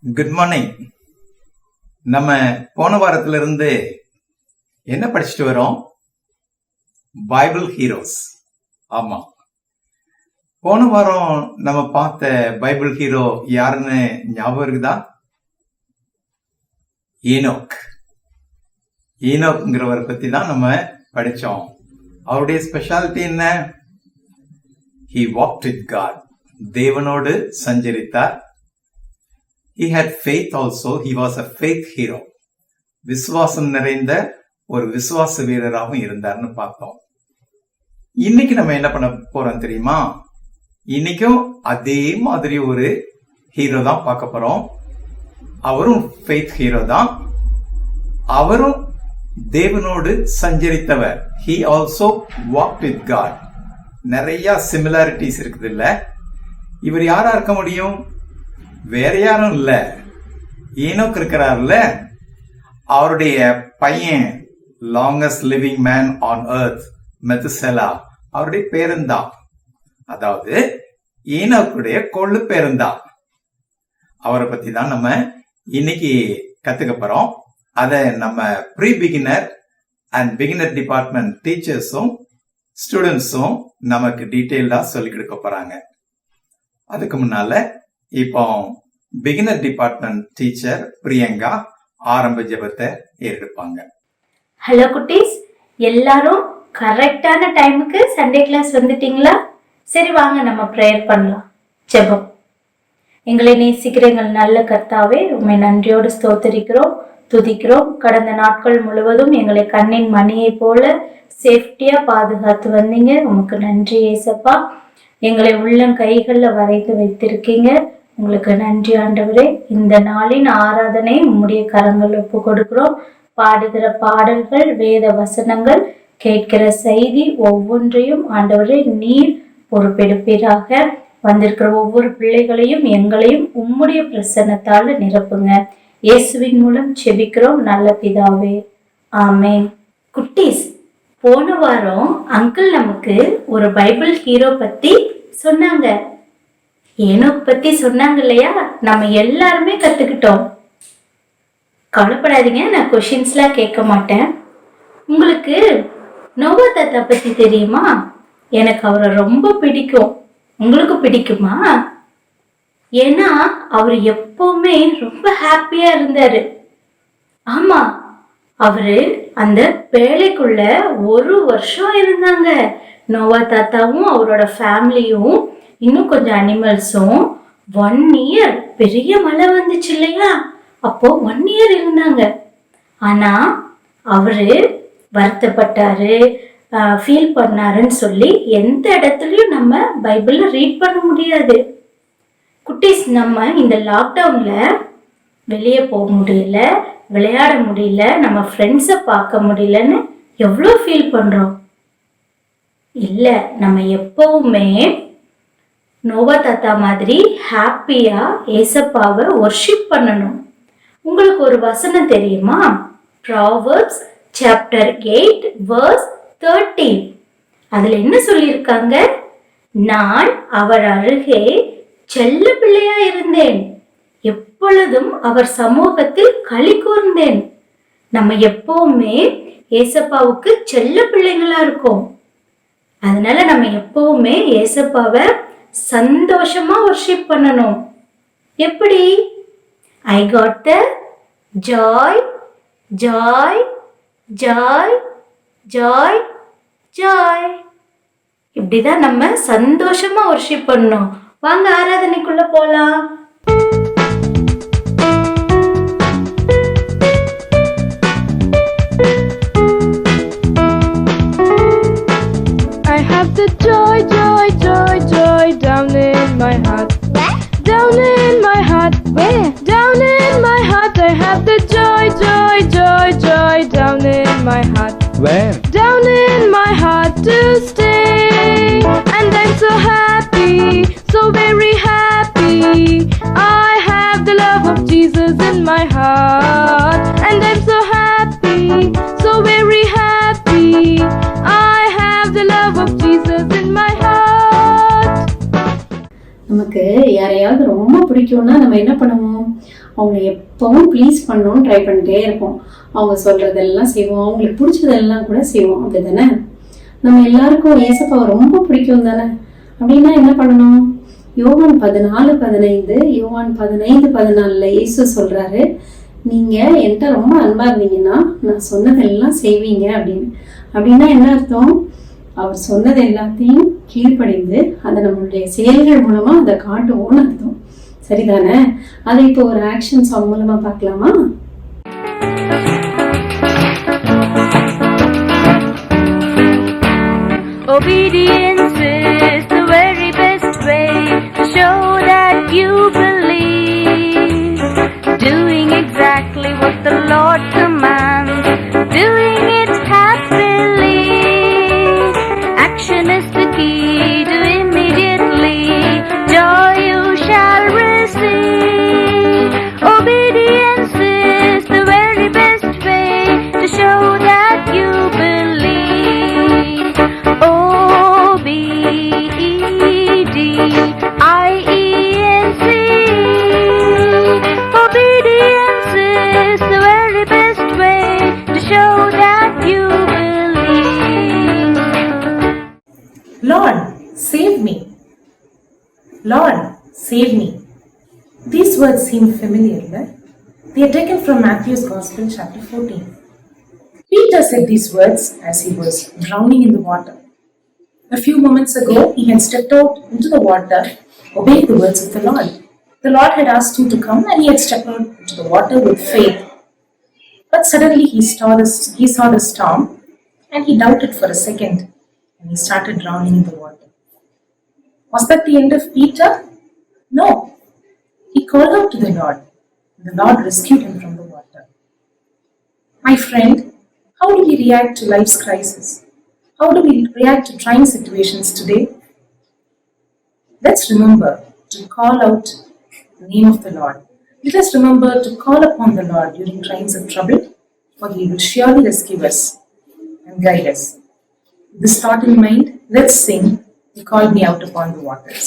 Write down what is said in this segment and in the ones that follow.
Good morning. நம்ம போன வாரத்துல இருந்து என்ன படிச்சுட்டு வரோம்? Bible heroes. ஆமா, போன வாரம் நம்ம பார்த்த பைபிள் ஹீரோ யாருன்னு ஞாபகம் இருக்குதா? ஈனோக். ஈனோக்ங்கிறவரை பத்தி தான் நம்ம படிச்சோம். அவருடைய ஸ்பெஷாலிட்டி என்ன? He walked with God. தேவனோடு சஞ்சரித்தார். He had faith also. He was a faith hero. விசுவாசம் நிறைந்த ஒரு விசுவாச வீரராகவும் இருந்தார்னு பார்த்தோம். இன்னைக்கு நம்ம என்ன பண்ண போறோம் தெரியுமா? இன்னைக்கும் அதே மாதிரி ஒரு ஹீரோ தான் பார்க்க போறோம். அவரும் ஃபெய்த் ஹீரோ தான். அவரும் தேவனோடு சஞ்சரித்தவர். He also walked with God. நிறைய சிமிலாரிட்டிஸ் இருக்குது இல்ல? இவர் யாரா இருக்க முடியும்? வேற யாரும் இல்ல, ஈனோக் இருக்கிறார்ல, அவருடைய பையன், longest living man on earth, Methuselah, அவருடைய பேருந்தான். அதாவது ஈனோக்குடைய கொள்ளு பேருந்தான். அவரை பத்தி தான் நம்ம இன்னைக்கு கத்துக்க போறோம். அதை நம்ம pre beginner and beginner department டீச்சர்ஸும் ஸ்டூடெண்ட்ஸும் நமக்கு டீட்டெயில்டா சொல்லி கொடுக்க போறாங்க. அதுக்கு முன்னால இப்போ பிகினர் டிபார்ட்மெண்ட் டீச்சர் பிரியங்கா ஆரம்ப ஜெபத்தை ஏறெடுப்பாங்க. ஹலோ குட்டீஸ், எல்லாரும் கரெக்டான டைமுக்கு சண்டே கிளாஸ் வந்துட்டீங்களா? சரி, வாங்க நம்ம ப்ரேயர் பண்ணலாம். ஜெபம். எங்களை நேசிக்கிற எங்கள் நல்ல கர்த்தாவே, உண்மை நன்றியோடு ஸ்தோத்தரிக்கிறோம், துதிக்கிறோம். கடந்த நாட்கள் முழுவதும் எங்களை கண்ணின் மணியை போல சேஃப்டியா பாதுகாத்து வந்தீங்க. உமக்கு நன்றி ஏசப்பா. எங்களை உள்ளங்கைகள்ல வரைந்து வைத்திருக்கீங்க. உங்களுக்கு நன்றி ஆண்டவரே. இந்த நாளின் ஆராதனை உம்முடைய கரங்கள் ஒப்பு கொடுக்கிறோம். பாடுகிற பாடல்கள், வேத வசனங்கள், கேட்கிற செய்தி ஒவ்வொன்றையும் ஆண்டவரே நீர் பொறுப்பெடுப்பீராக. வந்திருக்கிற ஒவ்வொரு பிள்ளைகளையும் எங்களையும் உம்முடைய பிரசன்னத்தால நிரப்புங்க. இயேசுவின் மூலம் செபிக்கிறோம் நல்ல பிதாவே, ஆமேன். குட்டீஸ், போன வாரம் அங்கிள் நமக்கு ஒரு பைபிள் ஹீரோ பத்தி சொன்னாங்க. ஏனோக் பத்தி சொன்னாங்க இல்லையா? நம்ம எல்லாருமே கத்துக்கிட்டோம். கவலைப்படாதீங்க, நான் கொஷின்ஸ்லாம் கேட்க மாட்டேன். உங்களுக்கு நோவா தாத்தா பத்தி தெரியுமா? எனக்கு அவரை ரொம்ப பிடிக்கும். உங்களுக்கு பிடிக்குமா? ஏன்னா அவர் எப்பவுமே ரொம்ப ஹாப்பியா இருந்தாரு. ஆமா, அவரு அந்த பேழைக்குள்ள 1 வருஷம் இருந்தாங்க. நோவா தாத்தாவும் அவரோட ஃபேமிலியும் இன்னும் கொஞ்சம் அனிமல்ஸும் 1 இயர். பெரிய மழை வந்துச்சு இல்லையா? அப்போ 1 இயர் இருந்தாங்க. ஆனா அவரு வருத்தப்பட்டாரு, ஃபீல் பண்ணாருன்னு சொல்லி எந்த இடத்துலயும் நம்ம பைபிள்ல ரீட் பண்ண முடியாது. குட்டீஸ், நம்ம இந்த லாக்டவுன்ல வெளியே போக முடியல, விளையாட முடியல, நம்ம ஃப்ரெண்ட்ஸை பார்க்க முடியலன்னு எவ்வளோ ஃபீல் பண்றோம் இல்ல? நம்ம எப்பவுமே நோவா தாத்தா மாதிரி ஹாப்பியா ஏசப்பாவை வொர்ஷிப் பண்ணணும். உங்களுக்கு ஒரு வசனம் தெரியுமா? Proverbs chapter 8 verse 13. அதுல என்ன சொல்லியிருக்காங்க? நான் அவர் அருகே செல்ல பிள்ளையா இருந்தேன், எப்பொழுதும் அவர் சமூகத்தில் களி கூர்ந்தேன். நம்ம எப்பவுமே ஏசப்பாவுக்கு செல்ல பிள்ளைங்களா இருக்கோம். அதனால நம்ம எப்பவுமே ஏசப்பாவை சந்தோஷமா வொர்ஷிப் பண்ணணும். எப்படி? I got the joy, joy, joy, joy, joy. இப்படிதான் நம்ம சந்தோஷமா வொர்ஷிப் பண்ணணும். வாங்க ஆராதனைக்குள்ள போலாம். I have the joy, joy, joy, joy down in my heart. Down in my heart. Where? Down in my heart. I have the joy, joy, joy, joy down in my heart. Where? Down in my heart to stay. And I'm so happy, so very happy. நமக்கு யாரையாவது ரொம்ப பிடிக்கும்னா நம்ம என்ன பண்ணுவோம், அவங்களை எப்பவும் please பண்ணணும்னு ட்ரை பண்ணிட்டே இருப்போம். அவங்க சொல்றதெல்லாம் செய்வோம், அவங்களுக்கு பிடிச்சதெல்லாம் கூட செய்வோம். அப்படிதானே? நம்ம எல்லாருக்கும் ஏசப்பாவை ரொம்ப பிடிக்கும் தானே? அப்படின்னா என்ன பண்ணணும்? யோவான் 14:15, யோவான் 15:14 இயேசு சொல்றாரு, நீங்க என்கிட்ட ரொம்ப அன்பா இருந்தீங்கன்னா நான் சொன்னதெல்லாம் செய்வீங்க அப்படின்னு. அப்படின்னா என்ன அர்த்தம்? அவர் சொன்னது எல்லாத்தையும் கீழ்ப்படிந்து அதை நம்மளுடைய செயல்கள் மூலமா அதை காட்டுவோம்னு அர்த்தம். சரிதானே? அதை இப்போ ஒரு ஆக்ஷன் சாங் மூலமா பார்க்கலாமா? Obedience is the very best way to show that you believe. Doing exactly what the Lord commands, doing it happily. Action is the key to immediately joy you shall receive. Obedience is the very best way to show that you believe. O-B-E-D-I-E-N-C. Obedience is the very best way to show that you believe. Lord, save me. Lord, save me. These words seem familiar, right? They are taken from Matthew's Gospel, chapter 14. Peter said these words as he was drowning in the water. A few moments ago, he had stepped out into the water, obeyed the words of the Lord. The Lord had asked him to come and he had stepped out into the water with faith. But suddenly he saw the storm and he doubted for a second and he started drowning in the water. Was that the end of Peter? No. He called out to the Lord. The Lord rescued him from the water. My friend, how do we react to life's crisis? How do we react to trying situations today? Let's remember to call out the name of the Lord. Let us remember to call upon the Lord during times of trouble, for He will surely rescue us and guide us. With this thought in mind, let's sing, He called me out upon the waters.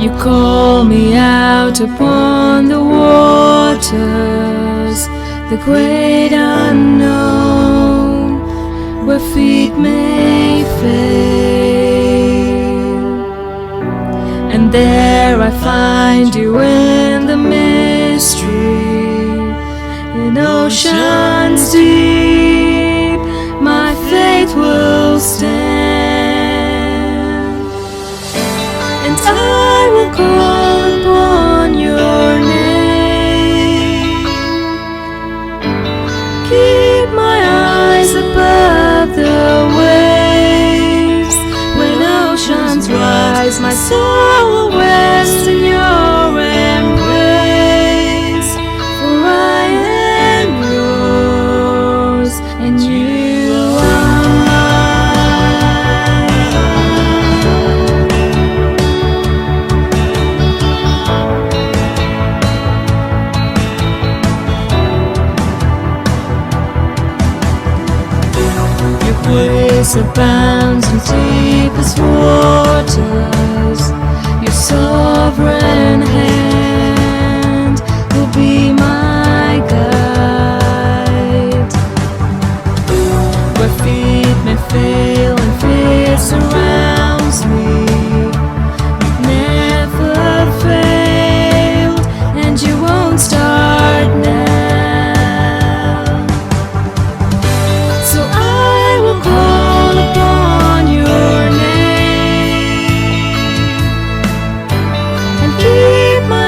You call me out upon the waters, the great unknown, where feet may fail. And there I find you in the mystery, in oceans deep, my faith will stand. And I will call upon your name. Keep my eyes above the waves. When oceans rise, my soul will rest in your embrace. For I am yours, and you are mine. Your grace abounds in deepest waters. Your sovereign hand will be my guide. Where feet may fail and fear surrounds me, you've never failed, and you won't start now. So I will call upon your name and keep my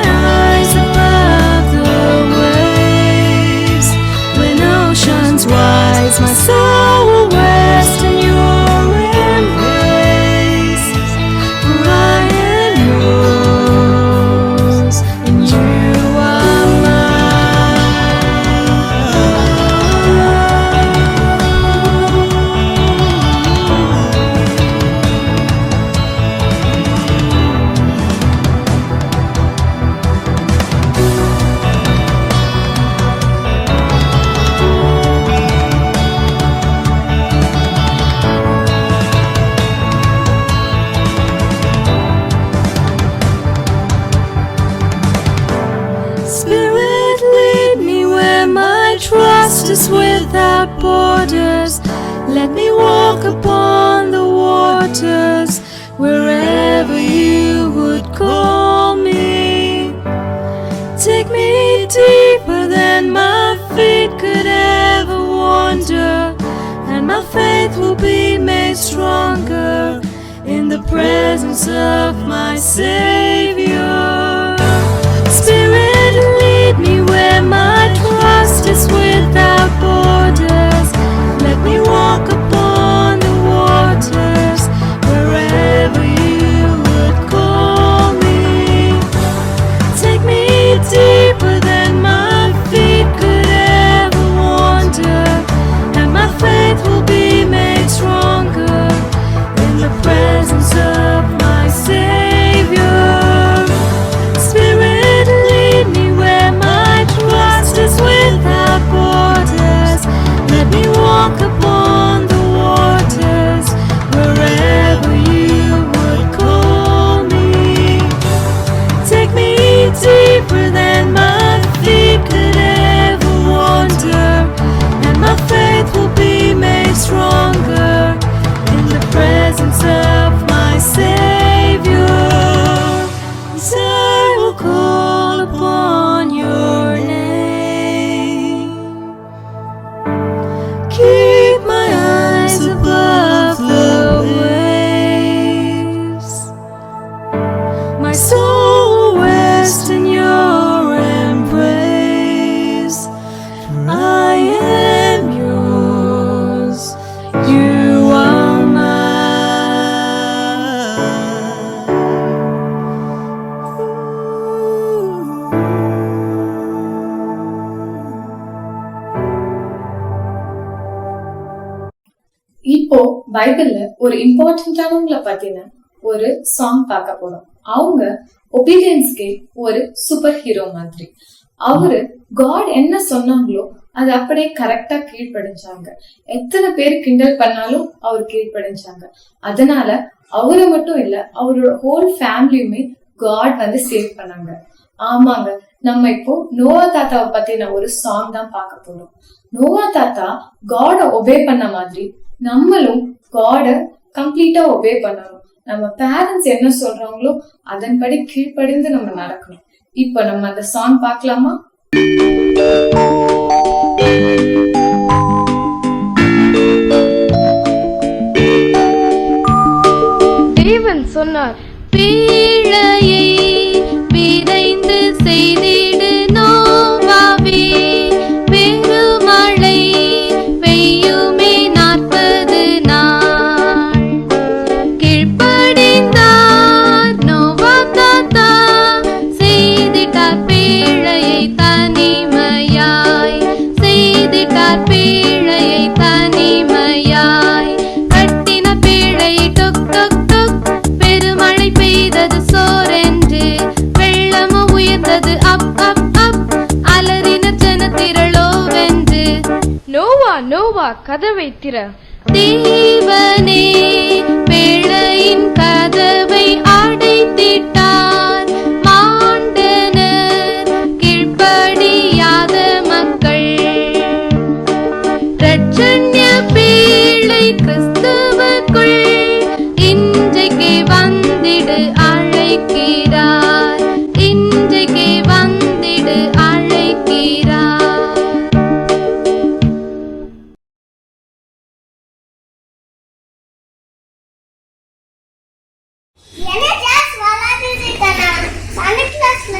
justice without borders. Let me walk upon the waters wherever you would call me. Take me deeper than my feet could ever wander, and my faith will be made stronger in the presence of my Savior. Spirit, lead me where my trust is without borders. Let me walk upon the waters wherever you would call me. Take me deeper than my feet could ever wander, and my faith will be made stronger in the presence of my Savior. Spirit, lead me where my trust is without borders. Let me walk upon the waters wherever you would call me. Take me deeper than my feet could ever wander, and my faith will be made stronger in the presence of my Savior. Yes, I will call upon your name. Keep my eyes above the waves. My soul will rest in your embrace. For I am yours, you are mine. இப்போ பைபிள்ல ஒரு இம்பார்ட்டன்டானவங்கள பத்தின ஒரு song பார்க்க போறோம். அவங்க ஒபீடியன்ஸ்க்கு ஒரு super hero மாதிரி. அவரு காட் என்ன சொன்னாங்களோ அது அப்படியே கரெக்டா கீழ்ப்படிஞ்சாங்க. எத்தனை பேர் கிண்டல் பண்ணாலும் அவர் கீழ்ப்படிஞ்சாங்க. அதனால அவரை மட்டும் இல்ல, அவரோட ஹோல் ஃபேமிலியுமே காட் சேவ் பண்ணாங்க. ஆமாங்க, நம்ம இப்போ நோவா தாத்தாவை பத்தின ஒரு சாங் தான் பார்க்க போறோம். நோவா தாத்தா காட ஒபே பண்ண மாதிரி நம்மளும் காட கம்ப்ளீட்டா ஒபே பண்ணணும். நம்ம பேரண்ட்ஸ் என்ன சொல்றாங்களோ அதன்படி கீழ்ப்படிந்து நம்ம நடக்கணும். இப்ப நம்ம அந்த சாங் பார்க்கலாமா? தேவன் சொன்னார், பீழையை விரைந்து செய்திடு நோவாவே, பெருமழை பெய்யுமே 40 நாள். கீழ்ப்படிந்தார் நோவா தாத்தா, செய்திட்டார் பீழையை தனிமையாய், செய்திட்டார் பீழையை தனிமையாய். கட்டின பீழையை டொக் டொக் டொக், பெருமழை பெய்தது சோரென்று, வெள்ளமோ உயர்ந்தது அப் அப் அப், அலறின ஜனத்திரளோ வென்று. நோவா நோவா கதவை திற, தேவனே பேழையின் கதவை அடைத்திட்டார். மாண்டனர் கீழ்ப்படியாத மக்கள், இரட்சண்ய பேழை கிறிஸ்துவுக்குள் இன்றைக்கு வந்திடு அழைக்கிறார், இன்றைக்கு வந்திடு அழைக்கிறார். என்ன கிளாஸ் வராதே கண்ணா? சண்டே கிளாஸ்ல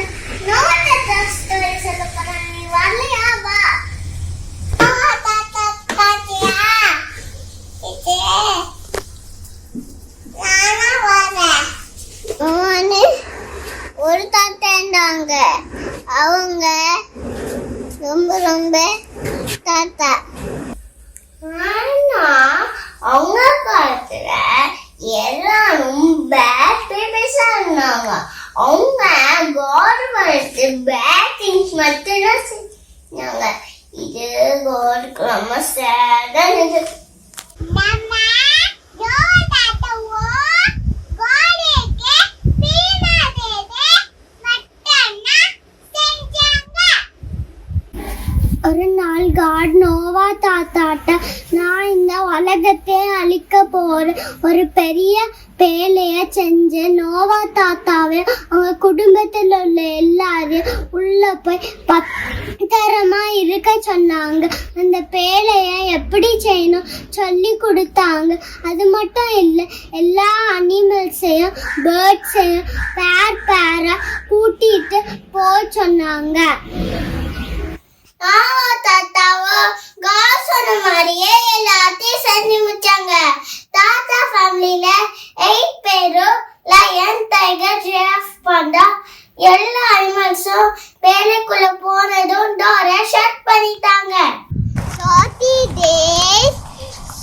நோவா தாத்தா ஸ்டோரி சொல்ல போறேன். நீ வரலையா? வா. நோவா தாத்தா பாத்தியா? இது நானா வரேன். அவனே ஒரு தாத்தா இருந்தாங்க. அவங்க ரொம்ப தாத்தா. ஆனா அவங்க காலத்துல எல்லாரும் பேட் பேபீஸா இருந்தாங்க. அவங்க கவர்மெண்ட் பேட் திங்ஸ் மட்டும்தான் செஞ்சாங்க. இது கவர்மெண்ட் ரொம்ப சேடா இருக்கு. ஒரு நாள் நாள் காட் நோவா தாத்தாட்ட நான் இந்த உலகத்தை அழிக்க போற ஒரு பெரிய பேழைய செஞ்சு நோவா தாத்தாவை அவங்க குடும்பத்தில் உள்ள எல்லாரும் உள்ள போய் பத்திரமா இருக்க சொன்னாங்க. அந்த பேழைய எப்படி செய்யணும் சொல்லி கொடுத்தாங்க. அது மட்டும் இல்லை, எல்லா அனிமல்ஸையும் பேர்ட்ஸையும் பேரா கூட்டிட்டு போய் சொன்னாங்க. தாத்தாவோ காட் சொன்ன மாதிரியே எல்லாத்தையும் செஞ்சு முடிச்சாங்க. தாத்தா ஃபேமிலியில 8 பேரும் லயன், டைகர், ஜிராஃப், பாண்டா எல்லா அனிமல்ஸும் பேழைக்குள்ள போனதும் டோரை ஷட் பண்ணிட்டாங்க. 40 days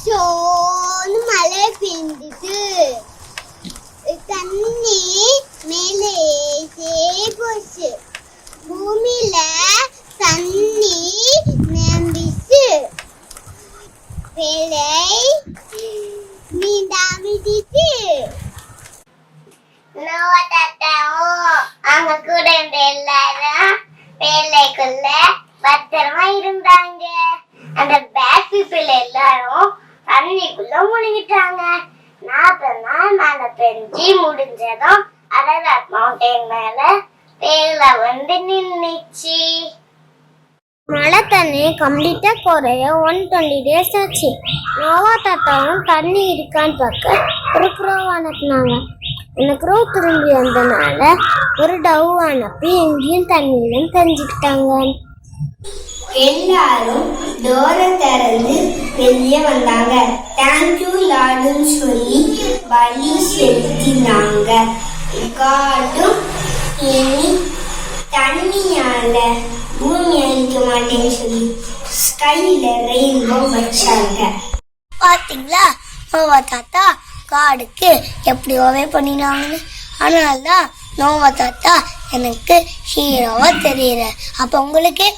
சோன்னு மழை பெய்ஞ்சிட்டு தண்ணி மேலே போச்சு. பூமியில தண்ணி நம்பிச்சு பேழை மீண்டாமிச்சு. நோவா தாத்தாவும் அவங்க கூட இருந்த எல்லாரும் பேழைக்குள்ள பத்திரமா இருந்தாங்க. அந்த பேட் பீப்பிள் எல்லாரும் தண்ணிக்குள்ள முழுங்கிட்டாங்க. 40 நாள் மழை பெஞ்சு முடிஞ்சதும் அரராத் மவுண்டன் மேல பேழை வந்து நின்னுச்சு. மழை தண்ணி கம்ப்ளீட்டா குறைய 120 days ஆச்சு. நோவா தாத்தாவும் தண்ணி இருக்கான்னு பார்க்க ஒரு க்ரோவ் அனுப்புனாங்க. அந்த க்ரோவ் திரும்பி வந்தனால ஒரு டவ் அனுப்பி எங்கேயும் தண்ணியிலும் தெரிஞ்சுக்கிட்டாங்க. எல்லாரும் டோரை திறந்து வெளியே வந்தாங்க. தேங்க்யூ லார்டுன்னு சொல்லி பலி செலுத்தினாங்க. காடும் இனி தண்ணியால பூமி அழிக்க மாட்டேன்னு சொல்லி ஸ்கைல ரெயின்போ வச்சாங்க. பாத்தீங்களா நோவா தாத்தா காடுக்கு எப்படி ஓவே பண்ணினாங்கன்னு. அதனால்தான் நோவா தாத்தா எனக்கு ஹீரோவா தெரியல. அப்ப உங்களுக்கு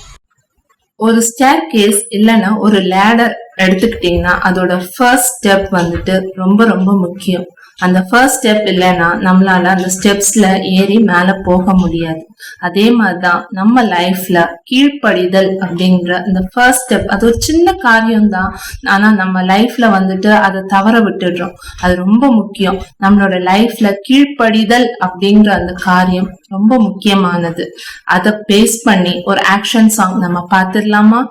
ஒரு ஸ்டேர் கேஸ் இல்லைன்னா ஒரு லேடர் எடுத்துக்கிட்டீங்கன்னா அதோட ஃபர்ஸ்ட் ஸ்டெப் வந்துட்டு ரொம்ப ரொம்ப முக்கியம். அந்த ஃபர்ஸ்ட் ஸ்டெப் இல்லைன்னா நம்மளால அந்த ஸ்டெப்ஸ்ல ஏறி மேல போக முடியாது. அதே மாதிரிதான் நம்ம லைஃப்ல கீழ்ப்படிதல் அப்படிங்கிற அந்த ஃபர்ஸ்ட் ஸ்டெப், அது ஒரு சின்ன காரியம்தான். ஆனா நம்ம லைஃப்ல வந்துட்டு அதை தவற விட்டுடுறோம். அது ரொம்ப முக்கியம். நம்மளோட லைஃப்ல கீழ்ப்படிதல் அப்படிங்கிற அந்த காரியம் ரொம்ப முக்கியமானது. அதை பேஸ் பண்ணி ஒரு ஆக்ஷன் சாங் நம்ம பார்த்துடலாமா?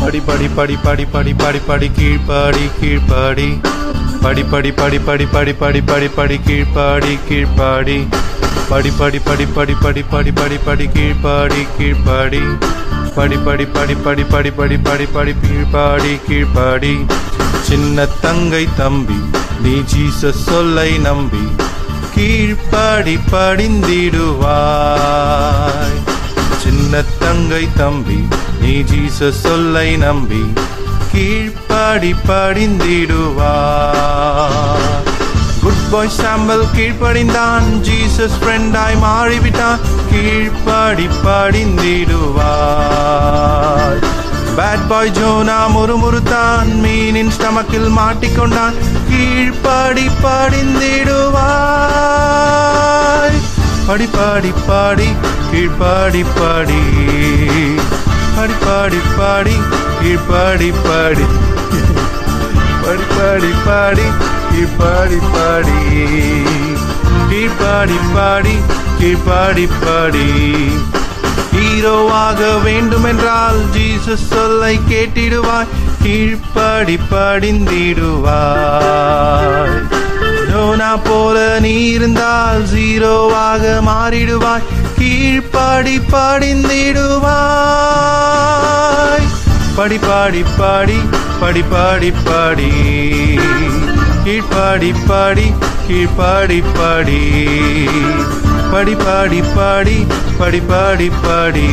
படி படி படி படி படி படி படி கீழ்பாடி கீழ்பாடி படி படி படி படி படி படி படி படி கீழ்பாடி கீழ்பாடி படி படி படி படி படி படி படி படி கீழ்பாடி கீழ்பாடி படி படி படி படி படி படி படி படி கீழ்பாடி கீழ்பாடி. சின்ன தங்கை தம்பி நீ ஜீசஸ் சொல்லை நம்பி கீழ்பாடி படிந்திடுவாய். சின்ன தங்கை தம்பி நீ ஜீசஸ் சொல்லை நம்பி கீழ்பாடி படிந்திடுவாய். குட் பாய் சாம்பல் கீழ்ப்படிந்தான், ஜீசஸ் ஃப்ரெண்டாய் மாறிவிட்டான், கீழ்பாடி படிந்திடுவாய். பேட் பாய் ஜோனா முறுமுறுத்தான், மீனின் ஸ்டமக்கில் மாட்டிக்கொண்டான், கீழ்பாடி படிந்திடுவாய். படி பாடி பாடி கீழ்பாடி பாடி படி பாடி பாடி கீழ்பாடி பாடி படி பாடி பாடி கீழ்பாடி பாடி கீழ்பாடி பாடி கீழ்பாடி பாடி. ஹீரோவாக வேண்டுமென்றால் ஜீசஸ் சொல்லை கேட்டிடுவாய், கீழ்பாடி படிந்திடுவாய். யோனா போல நீ இருந்தால் ஜீரோவாக மாறிடுவாய், கீழ்பாடி படிந்திடுவாய். படி பாடி பாடி படி பாடி பாடி கீழ்பாடி பாடி கீழ்பாடி பாடி படி பாடி பாடி படி பாடி பாடி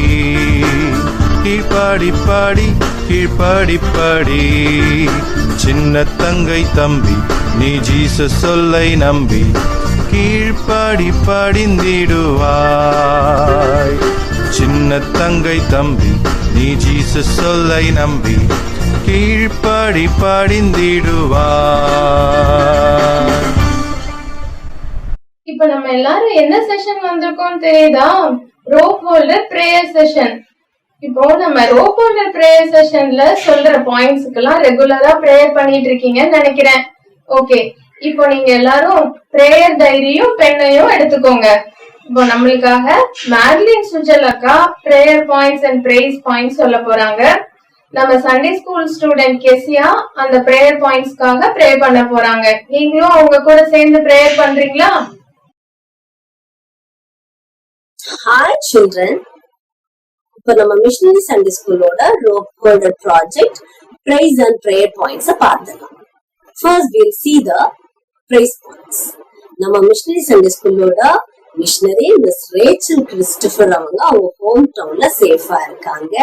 கீழ்பாடி பாடி கீழ்பாடி பாடி. சின்ன தங்கை தம்பி நீ ஜீசஸ் சொல்லை நம்பி கீழ்பாடி படிந்திடுவாய். சின்ன தங்கை தம்பி நீ ஜீசஸ் சொல்லை நம்பி கீழ்பாடி படிந்திடுவாய். இப்ப நம்ம எல்லாரும் என்ன செஷன் வந்திருக்கோம் தெரியுதா? Rope holder prayer session. இப்போ நம்ம ரோப் ஹோல்டர் பிரேயர் செஷன்ல சொல்ற பாயிண்ட்ஸ்க்கு எல்லாம் ரெகுலரா பிரேயர் பண்ணிட்டு இருக்கீங்கன்னு நினைக்கிறேன். ஓகே, இப்போ நீங்க எல்லாரும் பிரேயர் டைரியும் பெண்ணையும் எடுத்துக்கோங்க. இப்போ நம்மளுக்காக மேட்லின் சுஜல் அக்கா prayer points and praise points சொல்ல போறாங்க. நம்ம சண்டே ஸ்கூல் ஸ்டூடெண்ட் கெசியா அந்த பிரேயர் பாயிண்ட்ஸ்க்காக ப்ரே பண்ண போறாங்க. நீங்களும் அவங்க கூட சேர்ந்து பிரேயர் பண்றீங்களா? Hi children. இப்போ நம்ம மிஷனரி சண்டே ஸ்கூலோட rope holder project praise and prayer points பார்த்தலாம். First we'll see the praise points. நம்ம மிஷனரி சண்டே ஸ்கூலோட மிஷனரி மிஸ் ரேச்சல் கிறிஸ்டோபர் அவங்க ஹோம் டவுன்ல சேஃபா இருக்காங்க.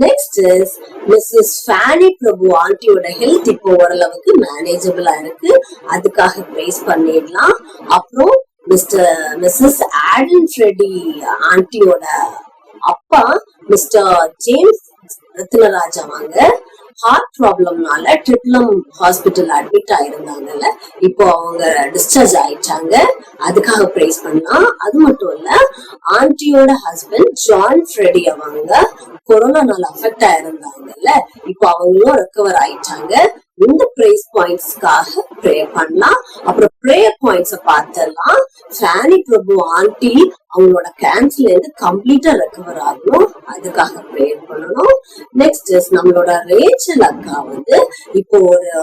Next is Mrs Fanny Prabhu ஆண்டியோட ஹெல்த் இப்போ ஓரளவுக்கு மேனேஜபிளா இருக்கு, அதுக்காக பிரைஸ் பண்ணிடலாம். அப்புறம் மிஸ்ஸஸ் ஆடன் ஃப்ரெடி ஆண்டியோட அப்பா மிஸ்டர் ஜேம்ஸ் ரத்னராஜ் அவங்க ஹார்ட் ப்ராப்ளம்னால ட்ரிப்ளம் ஹாஸ்பிட்டல் அட்மிட் ஆயிருந்தாங்கல்ல, இப்போ அவங்க டிஸ்சார்ஜ் ஆயிட்டாங்க, அதுக்காக பிரைஸ் பண்ணலாம். அது மட்டும் இல்ல, ஆண்டியோட ஹஸ்பண்ட் ஜான் ஃப்ரெடி அவங்க கொரோனானால அஃபெக்ட் ஆயிருந்தாங்கல்ல, இப்போ அவங்களும் ரெக்கவர் ஆயிட்டாங்க. இந்த பிரைஸ் பாயிண்ட்ஸ்க்காக ப்ரே பண்ணலாம். அப்புறம் பிரேயர் பாயிண்ட்ஸ் பார்த்தலாம். ஃபேனி பிரபு ஆண்டி அவங்களோட கேன்சர்ல இருந்து கம்ப்ளீட்டா ரெக்கவர் ஆகணும், அதுக்காக ப்ரேயர் பண்ணணும். நெக்ஸ்ட் நம்மளோட ரேச்சல் அக்கா இப்போ ஒரு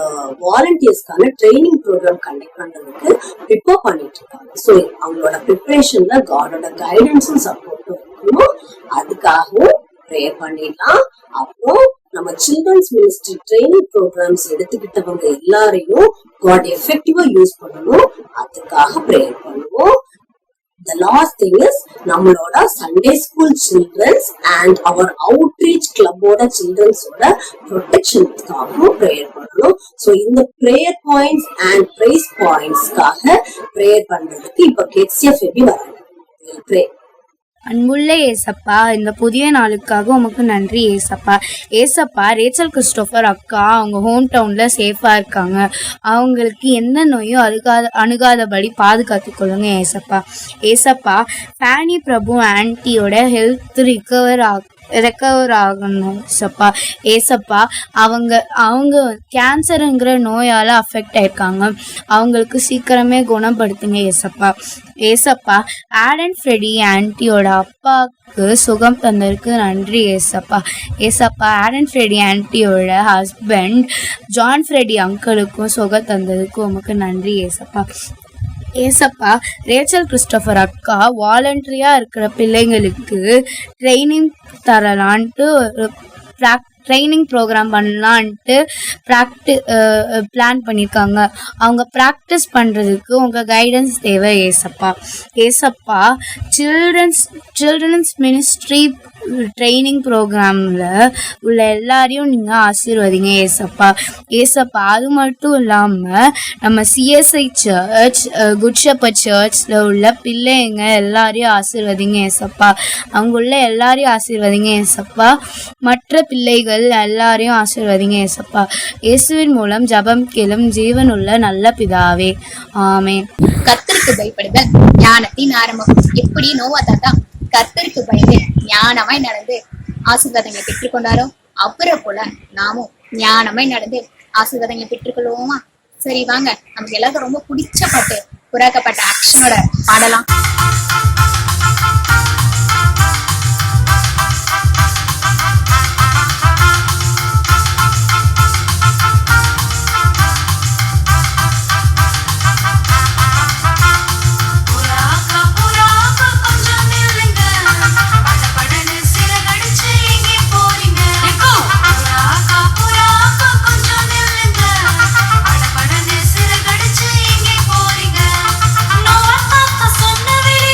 வாலண்டியர்ஸ்க்கான ட்ரைனிங் ப்ரோக்ராம் கண்டக்ட் பண்றதுக்கு ப்ரிப்பேர் பண்ணிட்டு இருக்காங்க. ஸோ அவங்களோட ப்ரிப்பரேஷன்ல காடோட கைடன்ஸும் சப்போர்ட்டும் இருக்கணும், அதுக்காகவும் ப்ரேயர் பண்ணிடலாம். அப்புறம் நம்ம சில்ட்ரன்ஸ் மினிஸ்ட்ரி ட்ரைனிங் ப்ரோக்ராம்ஸ் எடுத்துக்கிட்டவங்க எல்லாரையும் காட் எஃபெக்டிவா யூஸ் பண்ணணும், அதுக்காக ப்ரேயர் பண்ணுவோம். The last thing is நம்மளோட Sunday school children's and our outreach கிளப்போட சில்ட்ரன்ஸோட ப்ரொடெக்ஷனுக்காகவும் ப்ரேயர் பண்ணணும். ஸோ இந்த ப்ரேயர் பாயிண்ட்ஸ் அண்ட் பிரைஸ் பாயிண்ட்ஸ்க்காக ப்ரேயர் பண்றதுக்கு இப்ப கெட்சியா ஃபெபி வராங்க. அன்புள்ள ஏசப்பா, இந்த புதிய நாளுக்காக உமக்கு நன்றி ஏசப்பா. ஏசப்பா, ரேச்சல் கிறிஸ்டோபர் அக்கா அவங்க ஹோம் டவுன்ல சேஃபா இருக்காங்க, அவங்களுக்கு எந்த நோயும் அணுகாதபடி பாதுகாத்து கொள்ளுங்க ஏசப்பா. ஏசப்பா, ஃபேனி பிரபு ஆன்ட்டியோட ஹெல்த் ரெக்கவர் ஆகணும் ஏசப்பா. ஏசப்பா, அவங்க கேன்சருங்கிற நோயால் அஃபெக்ட் ஆயிருக்காங்க, அவங்களுக்கு சீக்கிரமே குணப்படுத்துங்க ஏசப்பா. ஏசப்பா, ஆடன் ஃப்ரெடி ஆன்ட்டியோட அப்பாவுக்கு சுகம் தந்ததுக்கு நன்றி ஏசப்பா. ஏசப்பா, ஆடன் ஃப்ரெடி ஆன்ட்டியோட ஹஸ்பண்ட் ஜான் ஃப்ரெடி அங்கிளுக்கும் சுகம் தந்ததுக்கு உமக்கு நன்றி ஏசப்பா. ஏசப்பா, ரேச்சல் கிறிஸ்டோபர் அக்கா வாலண்டரியா இருக்கிற பிள்ளைங்களுக்கு ட்ரைனிங் தரலான்ட்டு ட்ரைனிங் ப்ரோக்ராம் பண்ணலான்ட்டு பிளான் பண்ணியிருக்காங்க. அவங்க ப்ராக்டிஸ் பண்ணுறதுக்கு உங்கள் கைடன்ஸ் தேவை ஏசப்பா. ஏசப்பா, சில்ட்ரன்ஸ் மினிஸ்ட்ரி ட்ரைனிங் ப்ரோக்ராமில் உள்ள எல்லாரையும் நீங்கள் ஆசீர்வதிங்க ஏசப்பா. ஏசப்பா, அது மட்டும் இல்லாமல் நம்ம சிஎஸ்ஐ சர்ச், குட் ஷெப்பர்ட் சர்ச்சில் உள்ள பிள்ளைங்க எல்லாரையும் ஆசீர்வதிங்க ஏசப்பா. அவங்க உள்ள எல்லாரையும் ஆசீர்வதிங்க ஏசப்பா. மற்ற பிள்ளைகள் எல்லாரையும் ஆசீர்வதிங்க ஏசப்பா. இயேசுவின் மூலம் ஜபம் கேளும் ஜீவனுள்ள நல்ல பிதாவே, ஆமென். கர்த்தருக்கு பயப்படுதல் ஞானத்தின் ஆரம்பம். எப்படி நோவா தாத்தா கர்த்தருக்கு பயந்து ஞானமாய் நடந்து ஆசீர்வாதங்களை பெற்றுக்கொண்டாரோ அப்புறம் போல நாமும் ஞானமாய் நடந்து ஆசீர்வாதங்களை பெற்றுக்கொள்வோமா? சரி வாங்க, நமக்கு எல்லாருக்கும் ரொம்ப பிடிச்ச பாட்டு புறாக்கப்பட்ட ஆக்ஷனோட பாடலாம். சொன்ன வெளி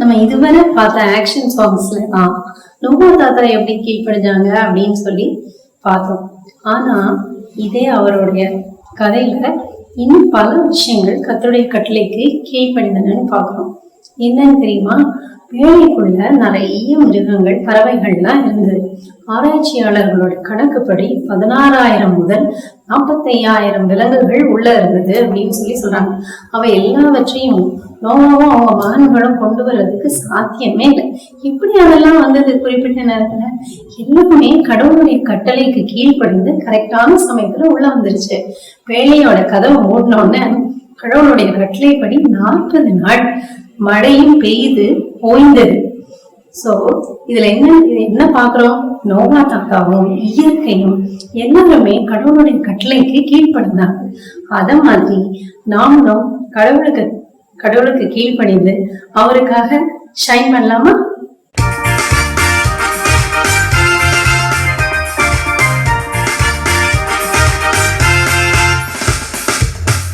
நம்ம இதுவரை பார்த்த ஆக்ஷன் சாங்ஸ்ல தான் நோவா தாத்தா எப்படி கீழ்ப்படிஞ்சாங்க அப்படின்னு சொல்லி பார்த்தோம். ஆனா இதே அவருடைய கதையில இன்னும் பல விஷயங்கள் கர்த்தருடைய கட்டளைக்கு கீழ்ப்படிந்தனன்னு பார்க்கிறோம். என்னன்னு தெரியுமா? வேலைக்குள்ள நிறைய மிருகங்கள், பறவைகள்லாம் இருந்தது. ஆராய்ச்சியாளர்களோட கணக்குப்படி 16,000 முதல் 45,000 விலங்குகள் உள்ள இருந்தது அப்படின்னு சொல்லி சொல்றாங்க. அவை எல்லாவற்றையும் நோவாவும் அவங்க மகன்களும் கொண்டு வர்றதுக்கு சாத்தியமே இல்லை. இப்படி அதெல்லாம் வந்தது குறிப்பிட்ட நேரத்துல எல்லாமே கடவுளுடைய கட்டளைக்கு கீழ்ப்படிந்து கரெக்டான சமயத்துல உள்ள வந்துருச்சு. வேலையோட கதவை மூடினோடனே கடவுளுடைய கட்டளைப்படி 40 நாள் மழையும் பெய்து ஓய்ந்தது. சோ இதுல என்ன பாக்குறோம்? நோவா தாத்தாவும் இயற்கையும் எல்லாருமே கடவுளுடைய கட்டளைக்கு கீழ்ப்படிந்தாங்க. அத மாதிரி நாமளும் கடவுளுக்கு கீழ்ப்படிந்து அவருக்காக ஷைன் பண்ணலாமா?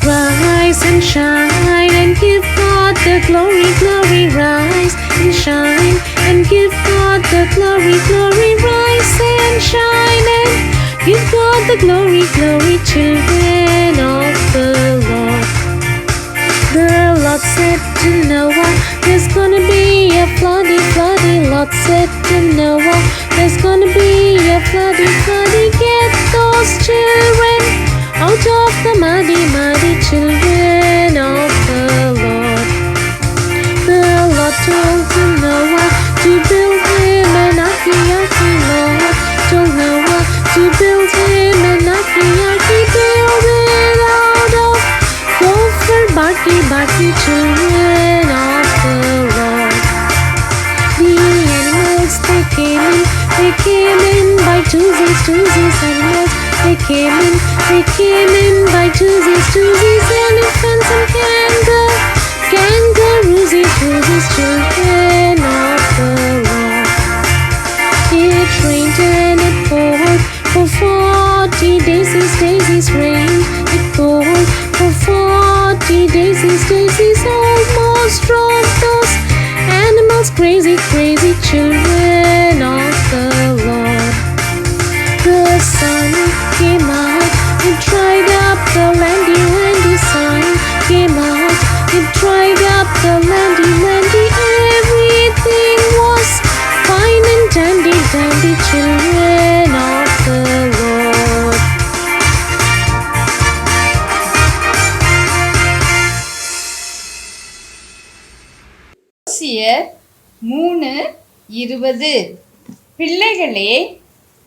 Rise and shine and give God the glory, glory. Rise and shine and give God the glory, glory. Rise and shine and give God the glory, glory. Children of the Lord. The Lord said to Noah, there's gonna be a floody, floody. Lord said to Noah, there's gonna be a floody, floody. Get those children out of the muddy, muddy. Children of the Lord. The Lord told to Noah to build him an ark. Lord told Noah to build him an ark. Build it out of gopher, barky, barky. Children of the Lord. The animals they came in by twosies, twosies. Animals they came in by twosies, twosies. Elephants and kangaroos, twosies. Children of the Lord. It rained and it poured for 40 days, daisies. Rained, it poured for 40 days, daisies. Almost drove those animals crazy, crazy. Children of the Lord. The sun came out, it dried up the landy, landy. Sun came out, it dried up the landy, landy. Everything was fine and dandy, dandy. Children of the Lord. கொலோசியர் 3:20. பிள்ளைகளே,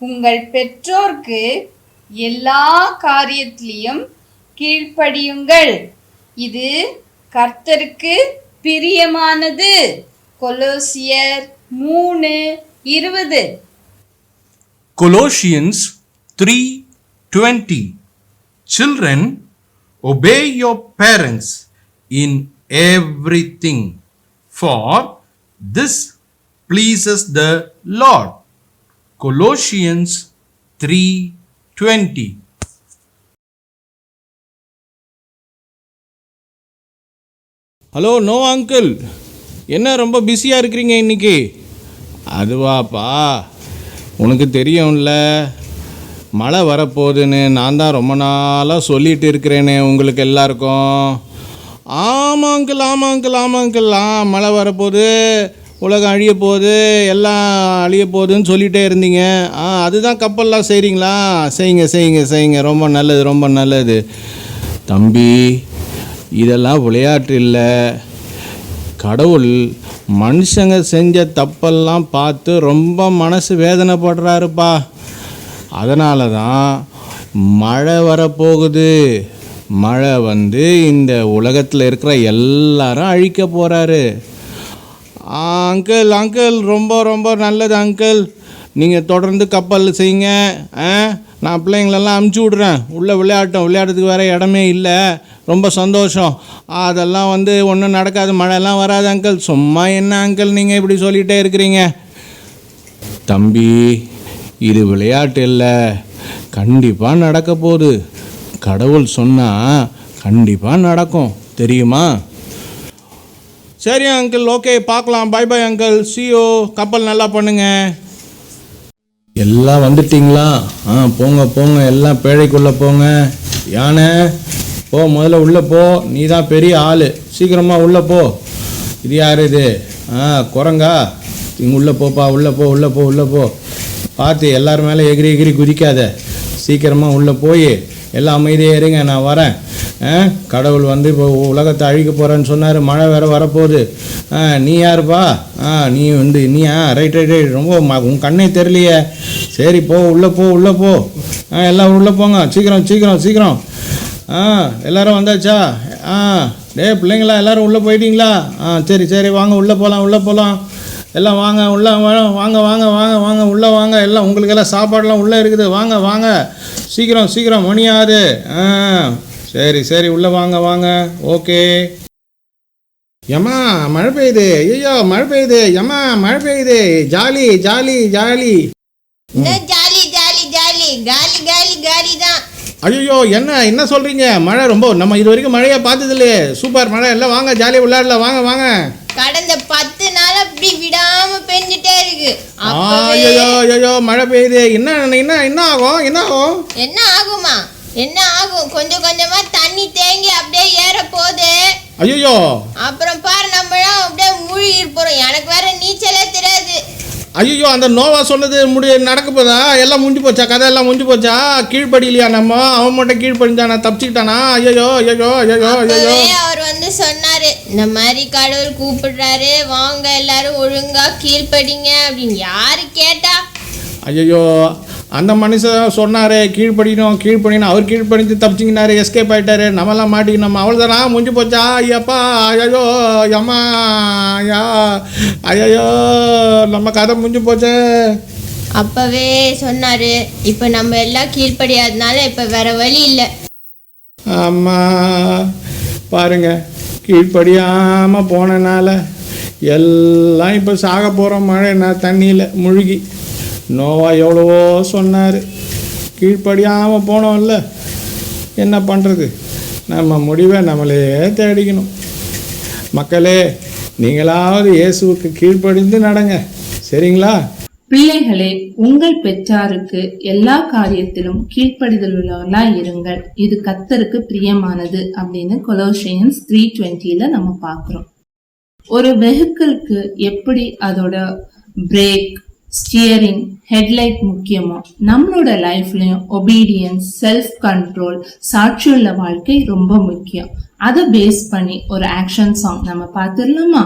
உங்கள் பெற்றோர்க்கு எல்லா காரியத்திலும் கீழ்ப்படியுங்கள், இது கர்த்தருக்கு பிரியமானது. கொலோசியர் 3:20. Colossians 3:20. Children, obey your parents in everything, for this pleases the Lord. Colossians 3:20. Hello no uncle, என்ன ரொம்ப பிஸியாக இருக்கிறீங்க இன்னைக்கு? அதுவாப்பா, உனக்கு தெரியும்ல, மழை வரப்போகுதுன்னு நான் தான் ரொம்ப நாளாக சொல்லிகிட்டு இருக்கிறேனே உங்களுக்கு எல்லாருக்கும். ஆமாம் அங்கிள், மழை வரப்போகுது, உலகம் அழிய போகுது, எல்லாம் அழிய போகுதுன்னு சொல்லிகிட்டே இருந்தீங்க. அதுதான் கப்பல்லாம் செய்கிறீங்களா? செய்யுங்க, ரொம்ப நல்லது. தம்பி, இதெல்லாம் விளையாட்டு இல்லை. கடவுள் மனுஷங்க செஞ்ச தப்பெல்லாம் பார்த்து ரொம்ப மனசு வேதனைப்படுறாருப்பா. அதனால தான் மழை வரப்போகுது. மழை வந்து இந்த உலகத்தில் இருக்கிற எல்லாரும் அழிக்க போகிறாரு. அங்கிள், ரொம்ப நல்லது அங்கிள். நீங்கள் தொடர்ந்து கப்பல் செய்யுங்க. நான் பிள்ளைங்களெல்லாம் அமுச்சு விட்றேன். உள்ளே விளையாடுறதுக்கு வேறு இடமே இல்லை. ரொம்ப சந்தோஷம். அதெல்லாம் வந்து ஒன்றும் நடக்காது, மழைலாம் வராது அங்கிள். சும்மா என்ன அங்கிள் நீங்கள் இப்படி சொல்லிகிட்டே இருக்கிறீங்க? தம்பி, இது விளையாட்டு இல்லை, கண்டிப்பாக நடக்க போகுது. கடவுள் சொன்னால் கண்டிப்பாக நடக்கும், தெரியுமா? சரி அங்கிள், ஓகே, பார்க்கலாம். பை பை அங்கிள், சியோ. கப்பல் நல்லா பண்ணுங்க. எல்லாம் வந்துட்டீங்களா? போங்க போங்க, எல்லாம் பேழைக்குள்ளே போங்க. யானை போ, முதல்ல உள்ளே போ. நீ தான் பெரிய ஆள், சீக்கிரமாக உள்ளே போ. இது யார் இது? குரங்கா? இங்கே உள்ளே போப்பா, உள்ளே போ, உள்ளே போ, உள்ளே போ. பார்த்து எல்லாரும் மேலே எகிரி எகிரி குதிக்காத. சீக்கிரமாக உள்ளே போய் எல்லாம் அமைதியாக இருங்க, நான் வரேன். கடவுள் வந்து இப்போ உலகத்தை அழிக்க போகிறேன்னு சொன்னார். மழை வேறு வரப்போகுது. நீ யாருப்பா? நீ வந்து நீயா? Right right right. ரொம்ப உன் கண்ணே தெரியலையே. சரி போ, உள்ளே போ, உள்ளே போ. எல்லாம் உள்ளே போங்க, சீக்கிரம் சீக்கிரம் சீக்கிரம். எல்லோரும் வந்தாச்சா? பிள்ளைங்களா எல்லோரும் உள்ளே போயிட்டீங்களா? சரி சரி, வாங்க உள்ளே போகலாம், உள்ளே போகலாம். எல்லாம் வாங்க, உள்ளே வாங்க வாங்க வாங்க வாங்க, உள்ளே வாங்க. எல்லாம் உங்களுக்கெல்லாம் சாப்பாடெலாம் உள்ளே இருக்குது. வாங்க வாங்க, சீக்கிரம் சீக்கிரம், மணி ஆகுது. சரி சரி, உள்ளே வாங்க வாங்க. ஓகே. ஏம்மா மழை பெய்யுது. ஐயோ மழை பெய்யுது. ஏம்மா மழை பெய்யுது. Jolly jolly jolly. Jolly jolly jolly, காலி காலி காலி தான். ஐயோ என்ன சொல்கிறீங்க? மழை ரொம்ப நம்ம இது வரைக்கும் மழையை பார்த்தது இல்லையே. சூப்பர் மழை. எல்லாம் வாங்க, ஜாலியாக விளையாடல. வாங்க வாங்க. கடந்த 10 நாள் அப்படி விடாம பெஞ்சிட்டே இருக்கு. ஐயோ ஐயோ மழை பெய்யுது. என்ன என்ன என்ன ஆகும்? என்ன ஆகும்? என்ன ஆகுமா? என்ன ஆகும்? கொஞ்சம் கொஞ்சமா தண்ணி தேங்கி அப்படியே ஏற போகுது. ஐயோ, அப்புறம் பாரு, நம்மளும் அப்படியே மூழ்கி போறோம். எனக்கு வேற நீச்சலே தெரியாது. ஐயோ, அந்த நோவா சொன்னது நடக்க போதா? எல்லாம் முடிஞ்சு போச்சா? கதை எல்லாம் முடிஞ்சு போச்சா? கீழ்படியிலையா நம்ம? அவன் மட்டும் கீழ்படிஞ்சானா? தப்பிச்சுக்கிட்டானா? ஐயோ ஐயோ ஐயோ ஐயோ. அவர் வந்து சொன்னாரு, இந்த மாதிரி கடவுள் கூப்பிடுறாரு, வாங்க எல்லாரும் ஒழுங்கா கீழ்படிங்க அப்படின்னு. யாரு கேட்டா? ஐயோ, அந்த மனுஷன் சொன்னாரே கீழ்படினோம் கீழ்படினோம். அவர் கீழ்படிஞ்சு தப்பிச்சிங்கனாரு, எஸ்கேப் ஆகிட்டாரு. நம்மலாம் மாட்டிக்கணும். அவ்வளோதானா? முடிஞ்சு போச்சா? ஐயப்பா, ஐயோ அம்மா, ஐயோ நம்ம கதை முடிஞ்சு போச்சே. அப்பவே சொன்னாரு. இப்ப நம்ம எல்லாம் கீழ்படியாதனால இப்ப வேற வழி இல்லை. அம்மா பாருங்க, கீழ்படியாமல் போனனால எல்லாம் இப்போ சாக போகிறோம். மழை தண்ணியில் முழுகி. நோவா எவ்வளவோ சொன்னார், கீழ்ப்படியாமல் போனோம்ல. என்ன பண்ணுறது? நம்ம முடிவை நம்மளே தேடிக்கணும். மக்களே, நீங்களாவது இயேசுவுக்கு கீழ்ப்படிந்து நடங்க, சரிங்களா? பிள்ளைகளே, உங்கள் பெற்றாருக்கு எல்லா காரியத்திலும் கீழ்ப்படிதல் உள்ளவர்களா இருங்கள், இது கர்த்தருக்கு பிரியமானது அப்படின்னு கொலோசியன்ஸ் 3:20 நம்ம பார்க்கிறோம். ஒரு வெஹிக்கிள்க்கு எப்படி அதோட பிரேக், ஸ்டியரிங், ஹெட்லைட் முக்கியமோ, நம்மளோட லைஃப்லயும் ஒபீடியன்ஸ், செல்ஃப் கண்ட்ரோல், சாட்சியுள்ள வாழ்க்கை ரொம்ப முக்கியம். அதை பேஸ் பண்ணி ஒரு ஆக்ஷன் சாங் நம்ம பார்த்துடலாமா?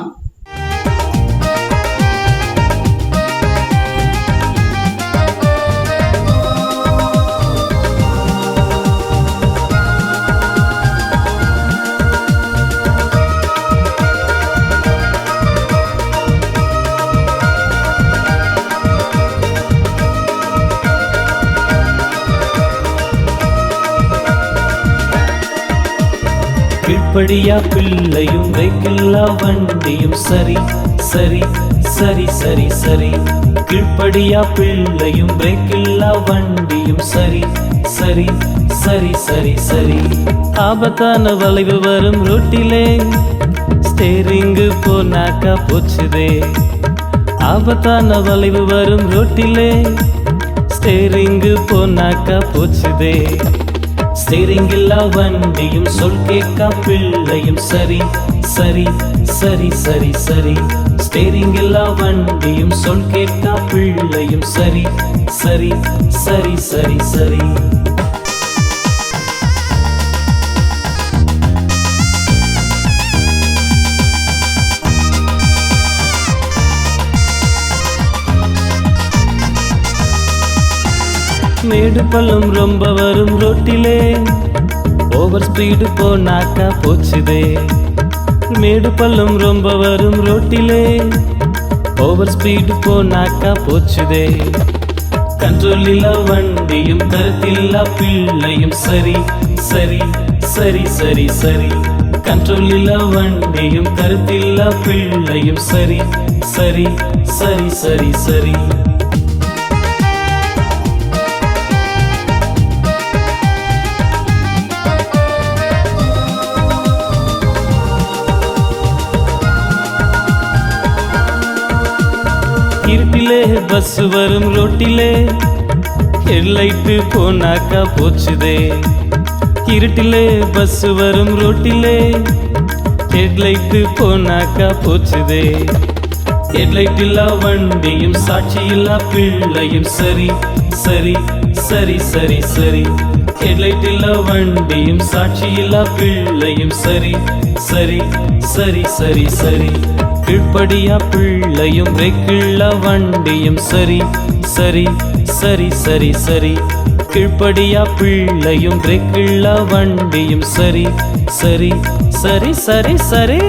கீழ்ப்படியா பிள்ளையும் பிரேக்கில்லா வண்டியும் சரி சரி சரி சரி சரி. கீழ்ப்படியா பிள்ளையும் பிரேக்கில்லா வண்டியும் சரி சரி சரி சரி சரி. ஆபத்தான வளைவு வரும் ரோட்டிலே ஸ்டேரிங்கு போனாக்கா போச்சுதே. ஆபத்தான வளைவு வரும் ரோட்டிலே ஸ்டேரிங்கு போனாக்கா போச்சுதே. ஸ்டீரிங் இல்லா வண்டியும் சொல் கேட்கா பிள்ளையும் சரி சரி சரி சரி சரி. ஸ்டீரிங் இல்லா வண்டியும் சொல் கேட்கா பிள்ளையும் சரி சரி சரி சரி சரி. மேடு பள்ளம் ரொம்ப வரும் ரோட்டிலே ஓவர் ஸ்பீடு போனாக்கா போச்சுதே. மேடு பள்ளம் ரொம்ப வரும் ரோட்டிலே ஓவர் ஸ்பீடு போனாக்கா போச்சுதே. கண்ட்ரோல் இல்லா வண்டியும் கருத்தில்லா பிள்ளையும் சரி சரி சரி சரி சரி. கண்ட்ரோல் இல்லா வண்டியும் கருத்தில்லா பிள்ளையும் சரி சரி சரி சரி சரி. இருட்டிலே பஸ் வரும் ரோட்டிலே ஹெட்லைட்டு போனாக்கா போச்சுதே. இருட்டிலே பஸ் வரும் ரோட்டிலே ஹெட்லைட்டு போனாக்கா போச்சுதே. ஹெட்லைட் இல்லா வண்டியும் சாட்சி இல்லா பிள்ளையும் சரி சரி சரி சரி சரி. ஹெட்லைட் இல்லா வண்டியும் சாட்சி இல்லா பிள்ளையும் சரி சரி சரி சரி சரி. கீழ்ப்படியா பிள்ளையும் பிரேக்கில்லா வண்டியும் சரி சரி சரி சரி சரி. கீழ்ப்படியா பிள்ளையும் பிரேக்கில்லா வண்டியும் சரி சரி சரி சரி சரி.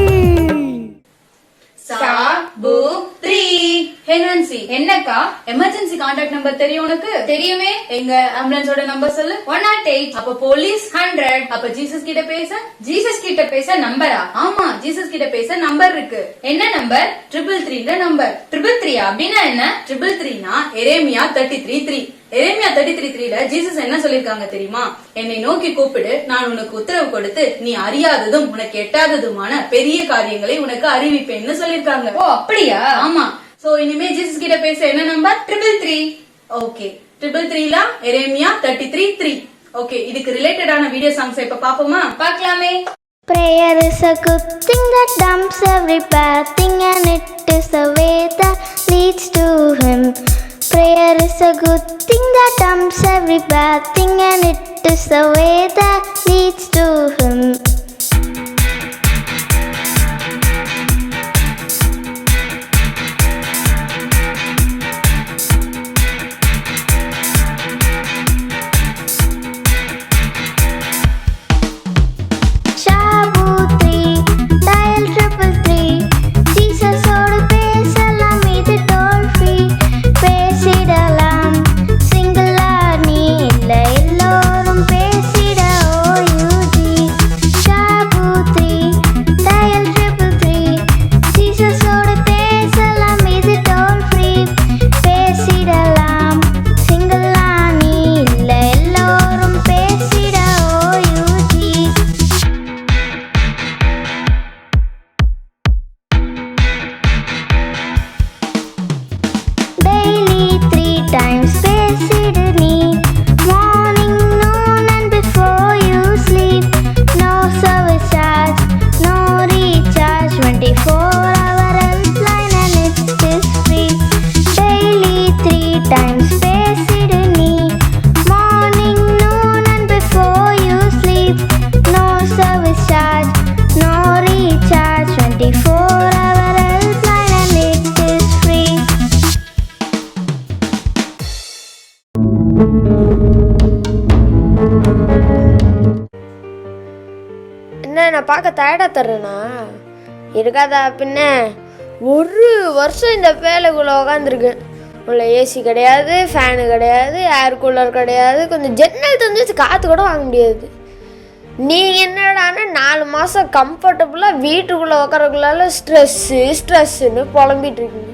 என்னக்கா எமர்ஜென்சி கான்டாக்ட் நம்பர் தெரியும் உனக்கு? தெரியுமே. எங்க ஆம்புலன்ஸோட நம்பர் சொல்லு. 108. அப்ப போலீஸ் 100. அப்ப ஜீசஸ் கிட்ட பேச? ஜீசஸ் கிட்ட பேச நம்பரா? ஆமா, ஜீசஸ் கிட்ட பேச நம்பர் இருக்கு. என்ன நம்பர்? 333 நம்பர். 333 அப்படின்னா என்ன? 333னா எரேமியா 33:3. எரேமியா 33:3ல ஜீசஸ் என்ன சொல்லிருக்காங்க தெரியுமா? என்னை நோக்கி கூப்பிடு, நான் உனக்கு உத்தரவு கொடுத்து நீ அறியாததும் உனக்கு எட்டாததுமான பெரிய காரியங்களை உனக்கு அறிவிப்பேன்னு சொல்லிருக்காங்க. ஓ அப்படியா? ஆமா. சோ இனிமே ஜீசஸ் கிட்ட பேச என்ன நம்பர்? 333. ஓகே, 333ல எரேமியா 33:3. ஓகே, இதுக்கு ரிலேட்டடான வீடியோ சாங்ஸ் இப்ப பாப்போமா? பார்க்கலாமே. Prayer is a good thing that dumps every bad thing, and it is the way that leads to Him. Prayer is a good thing that dumps every bad thing, and it is the way that leads to Him. நான் பார்க்க டயர்டாக தர்றேனா? இருக்காதா பின்ன. ஒரு வருஷம் இந்த வேலைக்குள்ளே உட்காந்துருக்கேன். உள்ள ஏசி கிடையாது, ஃபேனு கிடையாது, ஏர் கூலர் கிடையாது, கொஞ்சம் ஜன்னல் தந்துச்சு காற்று கூட வாங்க முடியாது. நீங்கள் என்னடானா 4 மாதம் கம்ஃபர்டபுளாக வீட்டுக்குள்ளே உட்காரக்குள்ளால ஸ்ட்ரெஸ்ஸுன்னு புலம்பிட்டு இருக்கீங்க.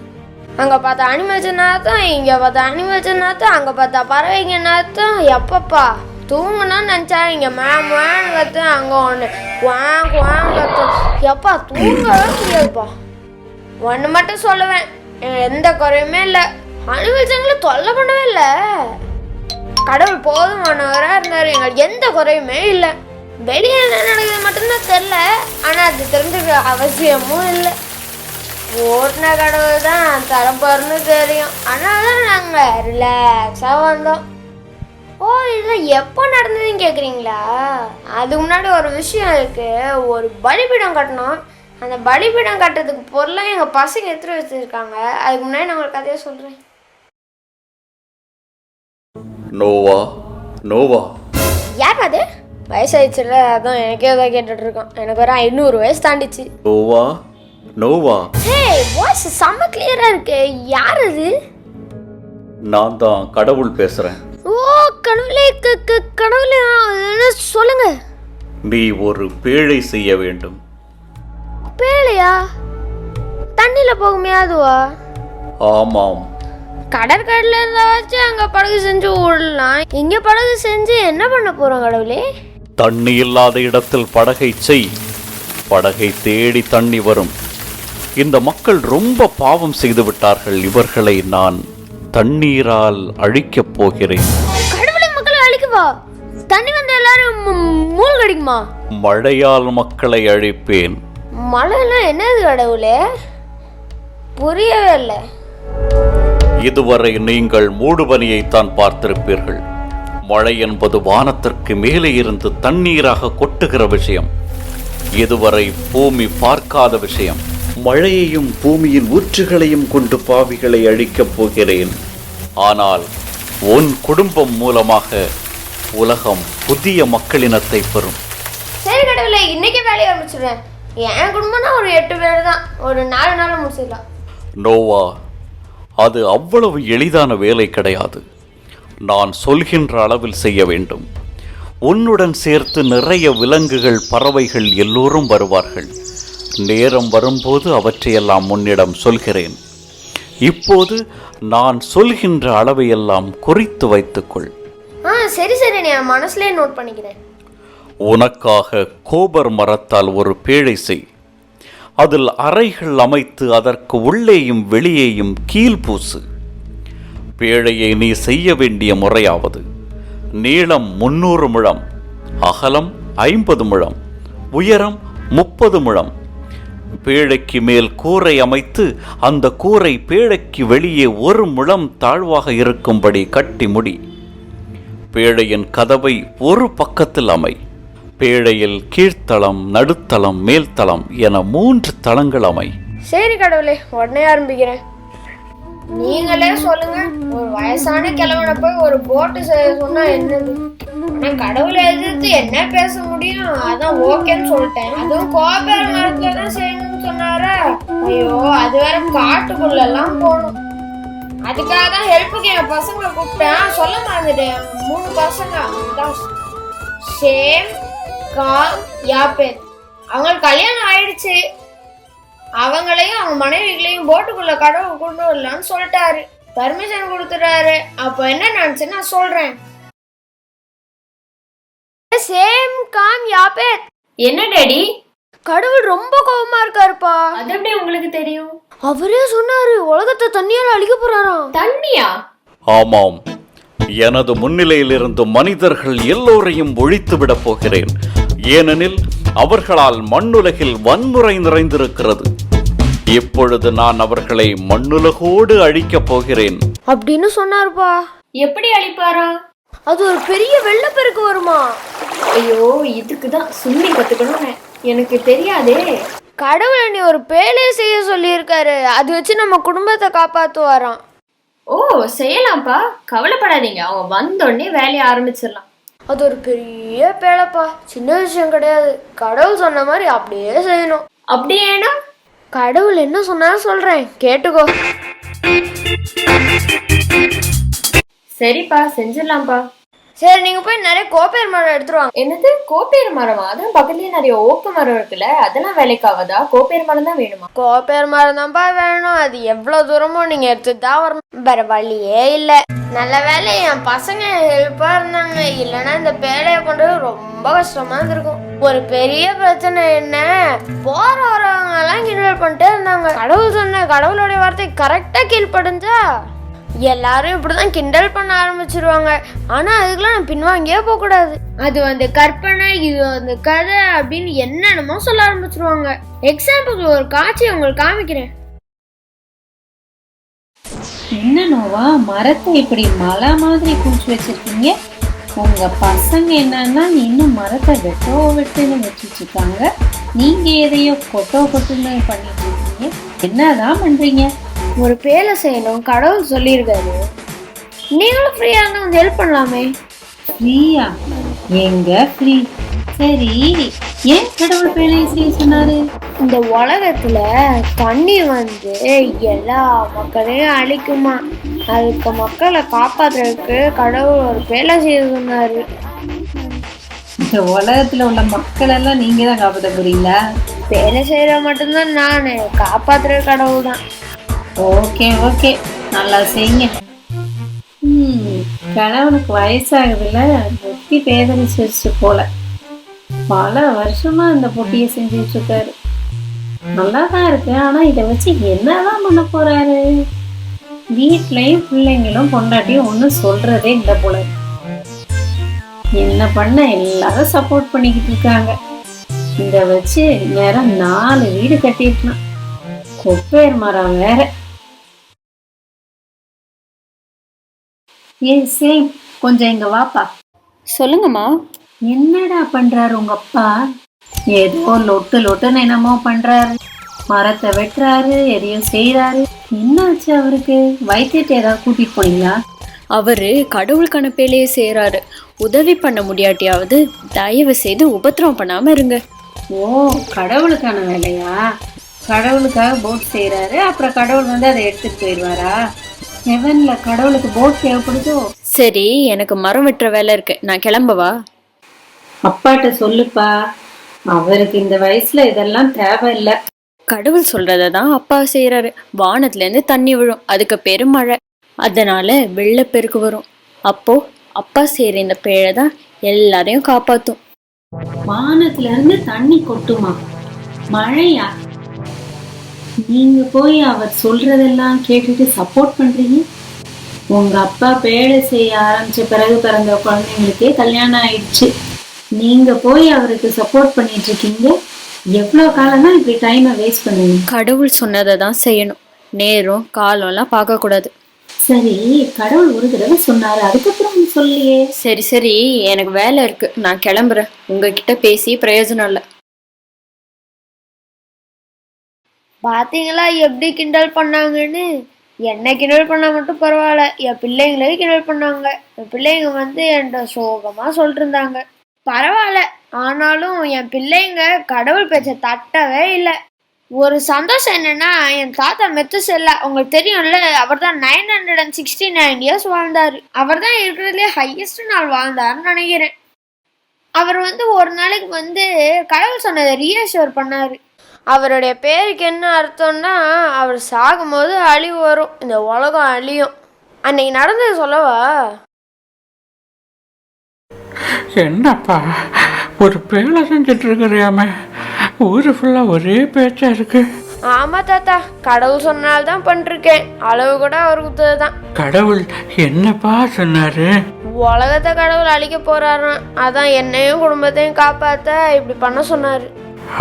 அங்கே பார்த்தா அனிமல்ஸ் நாத்தம், இங்கே பார்த்தா அனிமல்ஸ் நாத்தம், அங்கே பார்த்தா பறவைங்க நாத்தம். எப்பப்பா தூங்கணும்னு நினச்சா இங்கே மேன்னு கத்தும், அங்கே ஒன்று குவாங் கத்தும். எப்பா தூங்கவே முடியாதுப்பா. ஒன்று மட்டும் சொல்லுவேன், எந்த குறையுமே இல்லை. அனிமல்ஸங்களை தொல்லை பண்ணவே இல்லை. கடவுள் போதுமானவராக இருந்தார், எங்களுக்கு எந்த குறையுமே இல்லை. வெளியே என்ன நடக்குது மட்டும்தான் தெரில, ஆனால் அது தெரிஞ்சுக்க அவசியமும் இல்லை. ஓட்டின கடவுள் தான் தரப்போறன்னு தெரியும். அதனால தான் நாங்கள் ரிலாக்ஸாக வந்தோம். ஓ, இதெல்லாம் எப்போ நடந்ததுன்னு கேட்குறீங்களா? அதுக்கு முன்னாடி ஒரு விஷயம் இருக்குது. ஒரு பலிபீடம் கட்டணும். அந்த பலிபீடம் கட்டுறதுக்கு பொருளாக எங்கள் பசங்க எடுத்துகிட்டு வச்சுருக்காங்க. அதுக்கு முன்னாடி நான் ஒரு கதையை சொல்கிறேன். நோவா யார் அது? வயசாயிடுச்சுல, அதான் எனக்கே தான் கேட்டுட்டு இருக்கோம். எனக்கு ஒரு 500 வயசு தாண்டிச்சு. நோவா ஹே, வாய்ஸ் செம்ம கிளியரா இருக்கு. யார் அது? நான் தான் கடவுள் பேசுறேன். ஓ கடவுளே, கடவுளே சொல்லுங்க. நீ ஒரு பேழை செய்ய வேண்டும். பேழையா? தண்ணியில போகுமே அதுவா? ஆமாம். கடற்கரையில இருந்தா வச்சு அங்க படகு செஞ்சு ஓடலாம். இங்க படகு செஞ்சு என்ன பண்ண போறோம் கடவுளே? தண்ணி இல்லாத இடத்தில் படகை செய். படகை தேடி தண்ணி வரும். இந்த மக்கள் ரொம்ப பாவம் செய்து விட்டார்கள். இவர்களை நான் தண்ணீரால் அழிக்கப் போகிறேன். கடவுளை மக்களை அழிக்கவா? தண்ணி வந்து எல்லாரும் மூழ்கடிக்குமா? மழையால் மக்களை அழிப்பேன். மழைலாம் என்னது கடவுளே? புரியவே இல்லை. இதுவரை நீங்கள் மூடுபனியைத்தான் பார்த்திருப்பீர்கள். மழை என்பது வானத்திற்கு மேலே இருந்து தண்ணீராக கொட்டுகிற விஷயம். இதுவரை பூமி பார்க்காத விஷயம். மழையையும் பூமியின் ஊற்றுகளையும் கொண்டு பாவிகளை அழிக்கப் போகிறேன். ஆனால் உன் குடும்பம் மூலமாக உலகம் புதிய மக்களினத்தை பெறும். சரி கடவுளே, இன்னைக்கு வேலையை ஆரம்பிச்சிடுறேன். என் குடும்பம்னா ஒரு 8 பேர் தான், ஒரு 4 நாள் முடிச்சிடலாம். நோவா, அது அவ்வளவு எளிதான வேலை கிடையாது. நான் சொல்கின்ற அளவில் செய்ய வேண்டும். உன்னுடன் சேர்த்து நிறைய விலங்குகள், பறவைகள் எல்லோரும் வருவார்கள். நேரம் வரும்போது அவற்றையெல்லாம் உன்னிடம் சொல்கிறேன். இப்போது நான் சொல்கின்ற அளவையெல்லாம் குறித்து வைத்துக்கொள். சரி சரி, நான் மனசுலயே நோட் பண்ணிக்கிறேன். உனக்காக கோபர் மரத்தால் ஒரு பேழை செய். அதில் அறைகள் அமைத்து அதற்கு உள்ளேயும் வெளியேயும் கீழ் பூசு. பேழையை நீ செய்ய வேண்டிய முறையாவது: நீளம் 300 முழம், அகலம் 50 முழம், உயரம் 30 முழம். பேழைக்கு மேல் கூரை அமைத்து அந்த கூரை பேழைக்கு வெளியே 1 முழம் தாழ்வாக இருக்கும்படி கட்டி முடி. பேழையின் கதவை ஒரு பக்கத்தில் அமை. பேழையில் கீழ்த்தளம், நடுத்தளம், மேல்தளம் என 3 தளங்கள் அமை. சரி கடவுளே, உடனே ஆரம்பிக்கிறேன். நீங்களே சொல்லுங்க, ஒரு வயசான கிழவனை போய் ஒரு போட்டு சொன்னா என்னது? ஆனா கடவுளை எதிர்த்து என்ன பேச முடியும்? அதான் ஓகேன்னு சொல்லிட்டேன். அதுவும் கோபேர் மரத்துல தான் செய்யணும்னு சொன்னாரா? ஐயோ, அது வேற காட்டுக்குள்ள எல்லாம் போகணும். அதுக்காக தான் ஹெல்ப்புக்கு என் பசங்களை கூப்பிட்டேன். சொல்ல மறந்துட்டேன். 3 பசங்க, ஷேம், காம், யாப்பேத். அவங்களுக்கு கல்யாணம் ஆயிடுச்சு. அவங்களையும் அவங்க மனைவிகளையும் போட்டுக்குள்ள கடவுள் கொண்டு வரலான்னு சொல்லிட்டாரு. பர்மிஷன் கொடுத்துட்டாரு. அப்ப என்ன நினைச்சு நான் சொல்றேன். Shem, Ham, Japheth. என்ன டாடி? கடவுள் ரொம்ப கோபமா இருக்காருப்பா. அது எப்படி உங்களுக்கு தெரியும்? அவரே சொன்னாரு, உலகத்தை தண்ணியால அழிக்க போறாராம். தண்ணியா? ஆமாம், எனது முன்னிலையில் இருந்து மனிதர்கள் எல்லோரையும் ஒழித்து விட போகிறேன். ஏனெனில் அவர்களால் மண்ணுலகில் வன்முறை நிறைந்திருக்கிறது. இப்பொழுது நான் அவர்களை மண்ணுலகோடு அழிக்கப் போகிறேன் அப்படின்னு சொன்னாருப்பா. எப்படி அழிப்பாரா? அது ஒரு பெரிய வெள்ளப்பெருக்கு வருமா? ஐயோ, இதுக்குதான் சுண்ணி கத்துக்கணும். எனக்கு தெரியாதே. கடவுளை நீ ஒரு பேழையை செய்ய சொல்லியிருக்காரு. அது வச்சு நம்ம குடும்பத்தை காப்பாத்துவாராம். ஓ, செய்யலாம்ப்பா, கவலைப்படாதீங்க. அவங்க வந்தோடனே வேலையை ஆரம்பிச்சிடலாம். அது ஒரு பெரிய பேழைப்பா, சின்ன விஷயம் கிடையாது. கடவுள் சொன்ன மாதிரி அப்படியே செய்யணும். அப்படியேனா? கடவுள் என்ன சொன்னாலும் சொல்றேன், கேட்டுக்கோ. சரிப்பா, செஞ்சிடலாம்ப்பா. சரி, நீங்க போய் நிறைய கோப்பேர் மரம் எடுத்துருவாங்க. என்னது கோப்பேர் மரமா? அதான் பக்கத்துலயே நிறைய ஓக்கு மரம் இருக்குல்ல, அதெல்லாம் வேலைக்காவதா? கோப்பேர் மரம் தான் வேணுமா? கோப்பேர் மரம் தான்ப்பா வேணும். அது எவ்வளவு தூரமும் நீங்க எடுத்துட்டு தான் வரணும். வேற வழியே இல்ல. நல்ல வேலை என் பசங்க ஹெல்ப்பா இருந்தாங்க. இல்லைன்னா இந்த பேழைய பண்றது ரொம்ப கஷ்டமா இருந்திருக்கும். ஒரு பெரிய பிரச்சனை என்ன, போற வரவங்க எல்லாம் கிண்டல் பண்ணிட்டே இருந்தாங்க. கடவுள் சொன்ன கடவுளுடைய வார்த்தை கரெக்டா கீழ்படிஞ்சா எல்லாரும் இப்படிதான் கிண்டல் பண்ண ஆரம்பிச்சிருவாங்க. ஆனா அதுக்கெல்லாம் நான் பின்வாங்கியே போக கூடாது. அது வந்து கற்பனை, இது வந்து கதை அப்படின்னு என்னென்னமோ சொல்ல ஆரம்பிச்சிருவாங்க. எக்ஸாம்பிளுக்கு ஒரு காட்சி உங்களுக்கு காமிக்கிறேன். என்ன நோவா, மரத்தை இப்படி மலை மாதிரி குடிச்சு வச்சிருக்கீங்க? உங்க பசங்க என்னன்னா இன்னும் மரத்தை வெட்டுன்னு வச்சுட்டு இருக்காங்க. நீங்க எதையோ கொட்டுன்னு பண்ணிட்டு இருக்கீங்க. என்னதான் பண்றீங்க? ஒரு பேலை செய்யணும், கடவுள் சொல்லியிருக்காரு. நீங்களும் ஃப்ரீயா இருந்தா வந்து ஹெல்ப் பண்ணலாமே. ஃப்ரீயா? எங்க ஃப்ரீ? சரி, ஏன் கடவுள் பேழையை செய்ய சொன்னாரு? இந்த உலகத்துல தண்ணி வந்து எல்லா மக்களையும் அழிக்குமா. அதுக்கு மக்களை காப்பாத்துறதுக்கு கடவுள் ஒரு பேலை செய்ய சொன்னாரு. இந்த உலகத்துல உள்ள மக்கள் எல்லாம் நீங்க தான் காப்பாற்ற போறீங்களா? பேலை செய்யற மட்டும்தான் நானு, காப்பாத்துற கடவுள் தான். ஓகே ஓகே, நல்லா செய்யுங்க. கணவனுக்கு வயசாகுதுல, பொட்டி பேதரிச்சிருச்சு போல. பல வருஷமா இந்த பொட்டியை செஞ்சுட்டு இருக்காரு. நல்லா தான் இருக்கு. ஆனா இதை வச்சு என்னதான் பண்ண போறாரு? வீட்லயும் பிள்ளைங்களும் பொண்டாட்டியும் ஒன்றும் சொல்றதே இல்லை போல. என்ன பண்ண எல்லாரும் சப்போர்ட் பண்ணிக்கிட்டு இருக்காங்க. இத வச்சு நேரம் 4 வீடு கட்டிருக்கலாம். கொப்பேர் மரம் வேற. சேம், கொஞ்சம் இங்க வாப்பா. சொல்லுங்கம்மா. என்னடா பண்றாரு உங்க அப்பா? ஏதோ லொட்டுன்னு என்னமோ பண்றாரு. மரத்தை வெட்டுறாரு, எதையோ செய்யறாரு. என்னாச்சு அவருக்கு? வைத்தியத்தை ஏதாவது கூட்டிட்டு போனீங்களா? அவரு கடவுள் கணப்பேலையே செய்யறாரு. உதவி பண்ண முடியாட்டியாவது தயவு செய்து உபத்திரம் பண்ணாம இருங்க. ஓ, கடவுளுக்கான வேலையா? கடவுளுக்காக போட் செய்யறாரு, அப்புறம் கடவுள் வந்து அதை எடுத்துட்டு போயிடுவாரா? ஹெவன்ல கடவுளுக்கு போட் தேவைப்படுதோ? சரி, எனக்கு மரம் வெட்டுற வேலை இருக்கு, நான் கிளம்பவா? அப்பாட்ட சொல்லுப்பா, அவருக்கு இந்த வயசுல இதெல்லாம் தேவையில்லை. கடவுள் சொல்றதான் அப்பா செய்யறாரு. வானத்துல இருந்து தண்ணி விழும், அதுக்கு பெருமழை, அதனால வெள்ளப்பெருக்கு வரும். அப்போ அப்பா செய்யற இந்த பிழை தான் எல்லாரையும் காப்பாத்தும். வானத்துல இருந்து தண்ணி கொட்டுமா? மழையா? நீங்க போய் அவர் சொல்றதெல்லாம் கேட்டுட்டு சப்போர்ட் பண்றீங்க. உங்க அப்பா பேழை செய்ய ஆரம்பிச்ச பிறகு பிறந்த குழந்தைங்களுக்கே கல்யாணம் ஆயிடுச்சு. நீங்க போய் அவருக்கு சப்போர்ட் பண்ணிட்டு இருக்கீங்க. எவ்வளவு காலம் தான் இப்படி டைமை வேஸ்ட் பண்ணுவீங்க? கடவுள் சொன்னதை தான் செய்யணும். நேரம் காலம்லாம் பார்க்க கூடாது. சரி, கடவுள் ஒரு தடவை சொன்னாரு, அதுக்கப்புறம் சொல்லியே. சரி சரி, எனக்கு வேலை இருக்கு, நான் கிளம்புறேன். உங்ககிட்ட பேசி பிரயோஜனம் இல்லை. பாத்தீங்களா எப்படி கிண்டல் பண்ணாங்கன்னு? என்ன கிண்டல் பண்ணா மட்டும் பரவாயில்ல, என் பிள்ளைங்களே கிண்டல் பண்ணாங்க. என் பிள்ளைங்க வந்து என்கிட்ட சோகமா சொல்லிட்டு இருந்தாங்க. பரவாயில்ல, ஆனாலும் என் பிள்ளைங்க கடவுள் பேச்ச தட்டவே இல்லை. ஒரு சந்தோஷம் என்னன்னா, என் தாத்தா மெத்துசெல்லா, உங்களுக்கு தெரியும்ல, அவர் தான் 969 இயர்ஸ் வாழ்ந்தாரு. அவர் தான் இருக்கிறதுலே ஹையஸ்ட் நாள் வாழ்ந்தாருன்னு நினைக்கிறேன். அவர் வந்து ஒரு நாளைக்கு வந்து கடவுள் சொன்னதை ரீஅஷ்யூர் பண்ணாரு. அவருடைய பேருக்கு என்ன அர்த்தம்னா, அவர் சாகும்போது அழிவு வரும், இந்த உலகம் அழியும். அன்னைக்கு நடந்தது சொல்லவா? என்னப்பா ஒரு பேலை செஞ்சுட்டு இருக்கிறியாம? ஊரு ஃபுல்லா ஒரே பேச்சா இருக்கு. ஆமா தாத்தா, கடவுள் சொன்னால்தான் பண்ணிருக்கேன். அளவு கூட அவருக்கு தான். கடவுள் என்னப்பா சொன்னாரு? உலகத்தை கடவுள் அழிக்க போறாராம். அதான் என்னையும் குடும்பத்தையும் காப்பாத்த இப்படி பண்ண சொன்னாரு.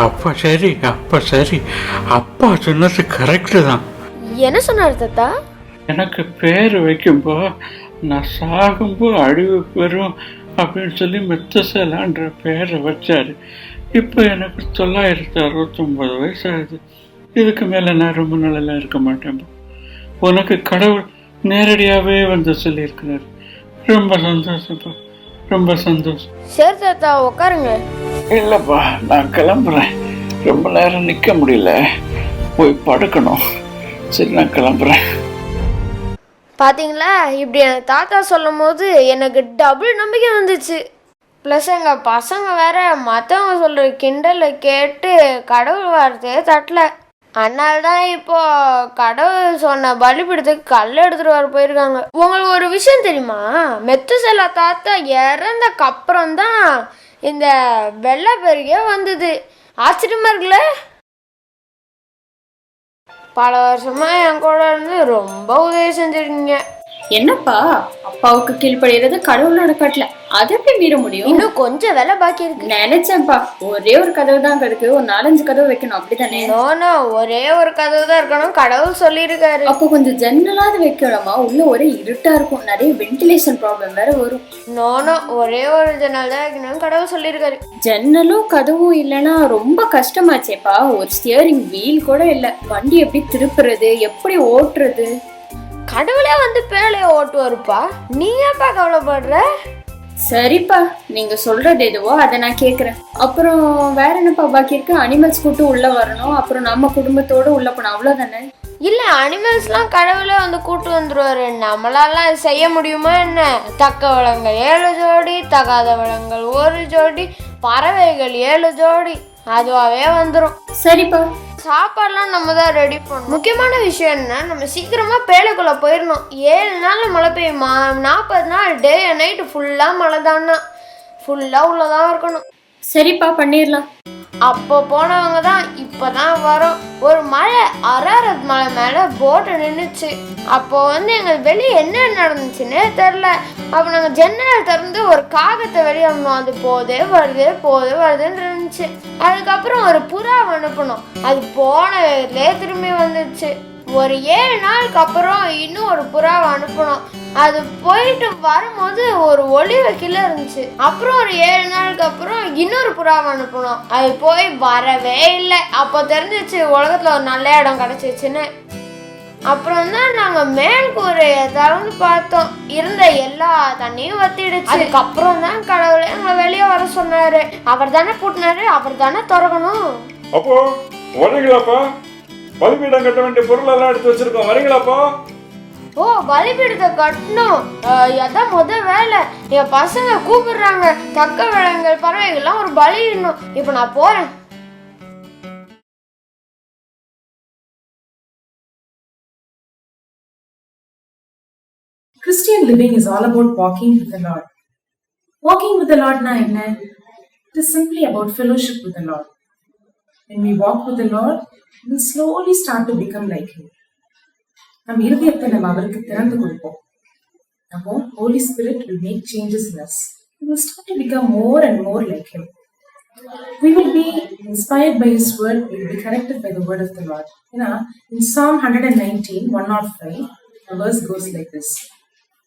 அப்ப சரி, அப்பா சொன்னது கரெக்டு தான். என்ன சொன்னாரு தாத்தா? எனக்கு பேர் வைக்கும்போ நான் சாகும்போ அழிவு பெறும் அப்படின்னு சொல்லி மெத்துசெல்லான்ற பேரை வச்சாரு. இப்போ எனக்கு 969 வயசு ஆகுது. இதுக்கு மேலே நான் ரொம்ப நாளெல்லாம் இருக்க மாட்டேன். உனக்கு கடவுள் நேரடியாகவே வந்து சொல்லியிருக்கிறாரு. ரொம்ப சந்தோஷப்பா, ரொம்ப சந்தோஷம். சரி தாத்தா, உட்காருங்க. இல்லைப்பா, நான் கிளம்புறேன். ரொம்ப நேரம் நிற்க முடியல, போய் படுக்கணும். சரி, நான் கிளம்புறேன். பாத்தீங்களா, இப்படி எனக்கு தாத்தா சொல்லும் போது எனக்கு டபுள் நம்பிக்கை வந்துச்சு. ப்ளஸ் எங்கள் பசங்க வேற மற்றவங்க சொல்கிற கிண்டலை கேட்டு கடவுள் வார்த்தையே தட்டல. அதனால தான் இப்போ கடவுள் சொன்ன பலிபீடத்துக்கு கல் எடுத்துட்டு வர போயிருக்காங்க. உங்களுக்கு ஒரு விஷயம் தெரியுமா? மெத்துசெல்லா தாத்தா இறந்தக்கு அப்புறம் தான் இந்த வெள்ளப்பெருக்கே வந்தது. ஆச்சரியமா இருக்குல்ல? பல வருஷமா என் கூட இருந்து ரொம்ப உதவி செஞ்சிருக்கீங்க. என்னப்பா, அப்பாவுக்கு கீழ்படுகிறது கடவுளோட கட்டளை, அதை எப்படி மீற முடியும்? இன்னும் கொஞ்சம் வேலை பாக்கி இருக்கு. நினைச்சேன்ப்பா, ஒரே ஒரு கதவு தான் கிடக்கு, ஒரு 4-5 கதவு வைக்கணும், அப்படித்தானே? நோனோ, ஒரே ஒரு கதவு தான் இருக்கணும், கடவுள் சொல்லியிருக்காரு. அப்போ கொஞ்சம் ஜன்னலாவது வைக்கலாமா? உள்ள ஒரே இருட்டா இருக்கும், நிறைய வென்டிலேஷன் ப்ராப்ளம் வேற வரும். நோனோ, ஒரே ஒரு ஜன்னல் தான் வைக்கணும், கடவுள் சொல்லியிருக்காரு. ஜன்னலும் கதவும் இல்லைன்னா ரொம்ப கஷ்டமாச்சேப்பா. ஒரு ஸ்டியரிங் வீல் கூட இல்லை, வண்டி எப்படி திருப்புறது, எப்படி ஓட்டுறது? கடவுளே வந்து பேழைய ஓட்டுவாருப்பா, நீ ஏன்ப்பா கவலைப்படுற? சரிப்பா, நீங்க சொல்றது எதுவோ அதை நான் கேக்குறேன். அப்புறம் வேற என்னப்பா பாக்கி இருக்கு? அனிமல்ஸ் கூட்டு உள்ள வரணும், அப்புறம் நம்ம குடும்பத்தோட உள்ள போனோம், அவ்வளவுதானே? இல்ல, அனிமல்ஸ்லாம் கடவுளே வந்து கூட்டு வந்துருவாரு. நம்மளாலாம் செய்ய முடியுமா என்ன? தக்க வளங்கள் 7 ஜோடி, தகாத வளங்கள் 1 ஜோடி, பறவைகள் 7 ஜோடி, அதுவாவே வந்துடும். சரிப்பா, சாப்பாடுலாம் நம்ம தான் ரெடி பண்ணணும். முக்கியமான விஷயம் என்ன, நம்ம சீக்கிரமா பேழைக்குள்ள போயிடணும். 7 நாள் மழை பெய்யுமா? 40 நாள் டே அண்ட் நைட் ஃபுல்லா மழை தானா, ஃபுல்லா உள்ளதான் இருக்கணும். சரிப்பா, பண்ணிடலாம். அப்போ போனவங்க தான் இப்பதான் வரோம். ஒரு மலை அராரத் மலை மேல போட்டு நின்றுச்சு. அப்போ எங்களுக்கு வெளியே என்ன நடந்துச்சுன்னே தெரில. அப்போ நாங்கள் ஜன்னலை திறந்து ஒரு காகத்தை வெளியே அனுப்பணும். அது போதே வருதுன்னு இருந்துச்சு. அதுக்கப்புறம் ஒரு புறாவை அனுப்பணும். அது போன வேகத்திலே திரும்பி வந்துச்சு. ஒரு 7 நாளுக்கு அப்புறம் இன்னும் ஒரு புறாவை அனுப்பணும். அது போயிட்டு வரும்போது ஒரு ஒளிவ கீழே இருந்துச்சு. அப்புறம் ஒரு 7 நாளுக்கு அப்புறம் இன்னொரு புறாவை அனுப்பணும். அது போய் வரவே இல்லை. அப்போ தெரிஞ்சிச்சு உலகத்துல ஒரு நல்ல இடம் கிடைச்சிச்சுன்னு. அப்புறம் தான் நாங்க மேல் கூரையை திறந்து பார்த்தோம். இருந்த எல்லா தண்ணியும் வத்திடுச்சு. அதுக்கப்புறம் தான் கடவுளே எங்களை வெளியே வர சொன்னாரு. அவர் தானே பூட்டினாரு, அவர் தானே திறக்கணும். அப்போ வரீங்களாப்பா? பலிபீடம் கட்ட வேண்டிய பொருள் எல்லாம் எடுத்து வச்சிருக்கோம், வரீங்களாப்பா? ஓ, பலிபீடத்தை கட்டணும், அதான் வேலை. என் பசங்க கூப்பிடுறாங்க. தக்க விலங்குகள் பறவைகள்லாம் ஒரு பலியிடணும். இப்ப நான் போறேன். Christian living is all about walking with the Lord. Walking with the Lord na enna? It is simply about fellowship with the Lord. When we walk with the Lord, we will slowly start to become like Him. நம் இருதயத்தை நம்ம அவருக்கு திறந்து கொடுப்போம். அப்போ Holy Spirit will make changes in us. We will start to become more and more like Him. We will be inspired by His word. We will be corrected by the word of the Lord. In Psalm 119:105, the verse goes like this: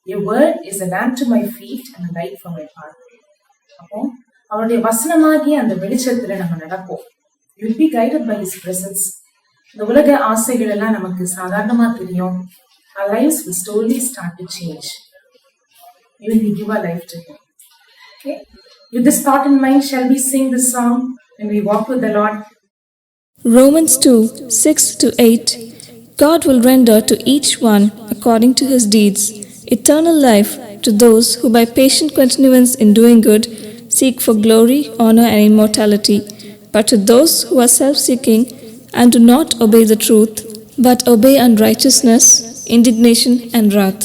Your word is a lamp to my feet and a light for my path. அப்போ அவருடைய வசனமாகிய அந்த வெளிச்சத்துல நம்ம நடப்போம். You will be guided by His presence. இந்த உலக ஆசைகள் எல்லாம் நமக்கு சாதாரணமா தெரியும். Our lives will slowly start to change when we give our life to Him. Okay? With this thought in mind, shall we sing this song when we walk with the Lord? Romans 2:6-8. God will render to each one according to his deeds eternal life to those who by patient continuance in doing good seek for glory, honor and immortality. But to those who are self-seeking and do not obey the truth, but obey unrighteousness, indignation and wrath.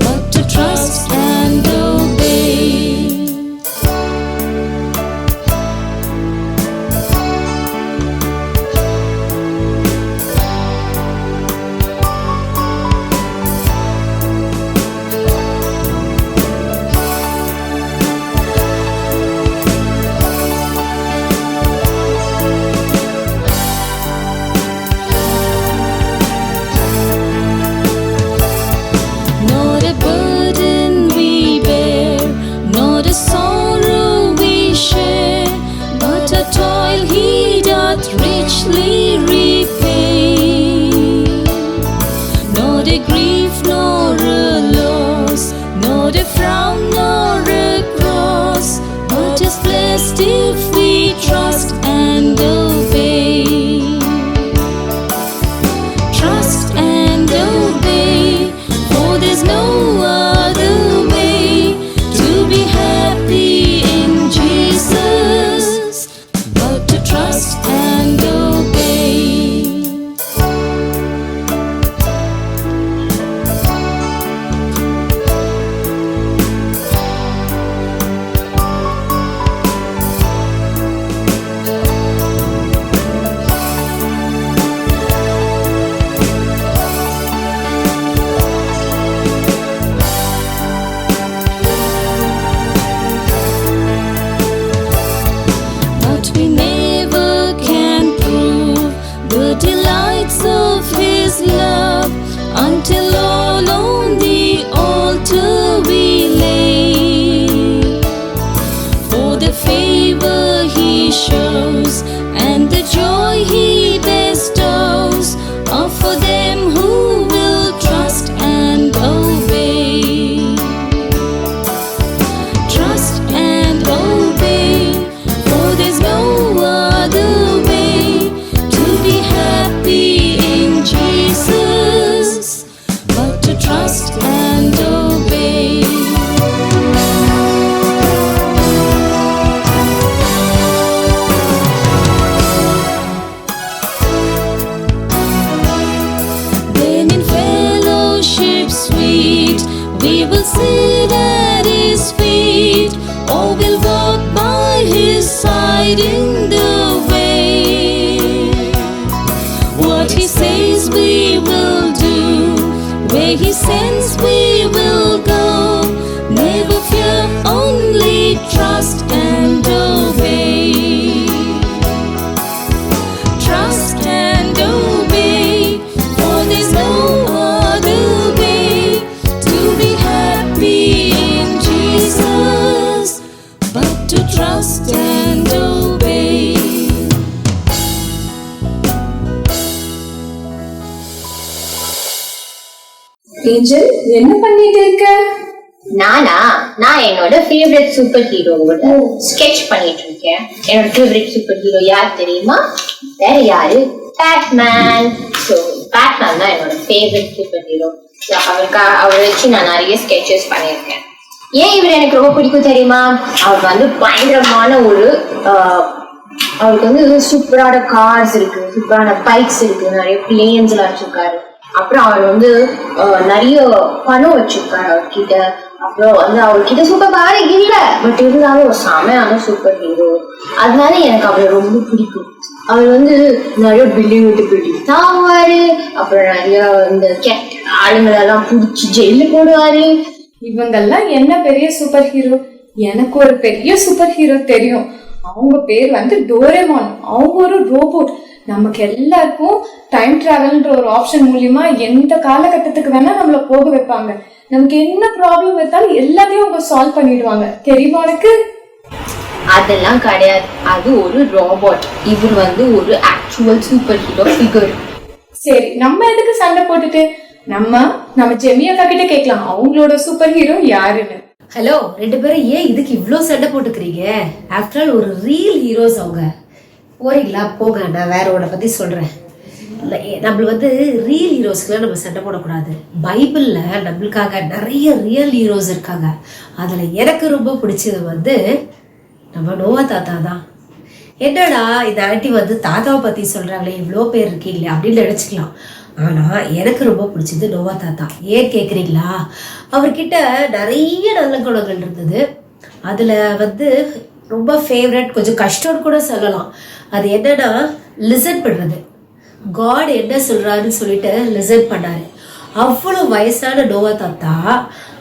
But to trust and obey. a grief nor a loss, not a frown nor a cross, but is blessed if we trust and obey. Trust and obey, for there's no other way to be happy in Jesus but to trust and obey. But we never can prove the delights of His love until all on the altar we lay. For the favor He shows and the joy He bestows are for them who will trust and obey. Trust and obey, for there's no other way to be happy in Jesus but to trust and obey. Then in fellowship sweet we will sit at His feet, or will walk by His side in the way. What He says we will do, where He sends we will go. Never fear, only trust and obey. Trust and obey, for there's no other way to be happy in Jesus but to trust and obey. Angel, என்ன பண்ணிட்டு இருக்க? நான் என்னோட favourite super ஹீரோவோட sketch பண்ணிட்டு இருக்கேன். என்னோட favourite super hero யார் தெரியுமா? வேற யாரு? பேட்மேன். ஸோ பேட்மேன் தான் என்னோட ஃபேவரட் சூப்பர் ஹீரோ. அவரை வச்சு நான் நிறைய ஸ்கெட்சஸ் பண்ணியிருக்கேன். ஏன் இவர் எனக்கு ரொம்ப பிடிக்கும் தெரியுமா? அவர் வந்து பயங்கரமான ஒரு அவருக்கு வந்து சூப்பரான கார்ஸ் இருக்கு, சூப்பரான பைக்ஸ் இருக்கு, நிறைய பிளேன்ஸ் எல்லாம் வச்சிருக்காரு. அப்புறம் அவர் வந்து நிறைய பணம் வச்சிருக்காரு அவர்கிட்ட. அப்புறம் வந்து அவர்கிட்ட சூப்பர் பவர் இல்ல, பட் இருந்தாலும் ஒரு செமையான சூப்பர் ஹீரோ. அதனால எனக்கு அவரை ரொம்ப பிடிக்கும். அவர் வந்து நிறைய பில்டிங் விட்டு பில்டிங் தாவாரு, அப்புறம் நிறைய இந்த கெட்ட ஆளுங்களெல்லாம் பிடிச்சி ஜெயில போடுவாரு. இவங்கெல்லாம் என்ன பெரிய சூப்பர் ஹீரோ? எனக்கு ஒரு பெரிய சூப்பர் ஹீரோ தெரியும். அவங்க பேர் வந்து டோரேமான். அவங்க ஒரு ரோபோட். நமக்கு எல்லாருக்கும் டைம் டிராவல்ன்ற ஒரு ஆப்ஷன் மூலியமா எந்த காலகட்டத்துக்கு வேணா நம்மள போக வைப்பாங்க. நமக்கு என்ன ப்ராப்ளம் இருந்தாலும் எல்லாத்தையும் அவங்க சால்வ் பண்ணிடுவாங்க. தெரியுமா உனக்கு? அதெல்லாம் கிடையாது, அது ஒரு ரோபோட். இவர் வந்து ஒரு ஆக்சுவல் சூப்பர் ஹீரோ ஃபிகர். சரி, நம்ம எதுக்கு சண்டை போட்டுட்டு நம்ம ஜெமி அக்கா கிட்ட கேட்கலாம் அவங்களோட சூப்பர் ஹீரோ யாருன்னு. ஹலோ, ரெண்டு பேரும் ஏன் இதுக்கு இவ்ளோ சண்டை போட்டுக்கிறீங்க? ஆஃப்டர் ஆல் ஒரு ரியல் ஹீரோஸ் அவங்க. போறீங்களா? போங்க, நான் வேறோட பத்தி சொல்றேன். நம்ம வந்து ரியல் ஹீரோஸ்க்குலாம் நம்ம சண்டை போடக்கூடாது. பைபிள்ல நம்மளுக்காக நிறைய ரியல் ஹீரோஸ் இருக்காங்க. அதுல எனக்கு ரொம்ப பிடிச்சது வந்து நம்ம நோவா தாத்தா தான். என்னடா இந்த ஆண்டி வந்து தாத்தாவை பத்தி சொல்றாங்களே, இவ்வளோ பேர் இருக்கீங்களே அப்படின்னு நினைச்சுக்கலாம். ஆனா எனக்கு ரொம்ப பிடிச்சது நோவா தாத்தா. ஏன் கேக்குறீங்களா? அவர்கிட்ட நிறைய நல்ல குணங்கள் இருந்தது. அதுல வந்து ரொம்ப ஃபேவரட், கொஞ்சம் கஷ்டம்னு கூட சொல்லலாம். அது என்னன்னா லிசன் பண்றது. காட் என்ன சொல்றாருன்னு சொல்லிட்டு லிசன் பண்ணாரு. அவ்வளோ வயசான நோவா தாத்தா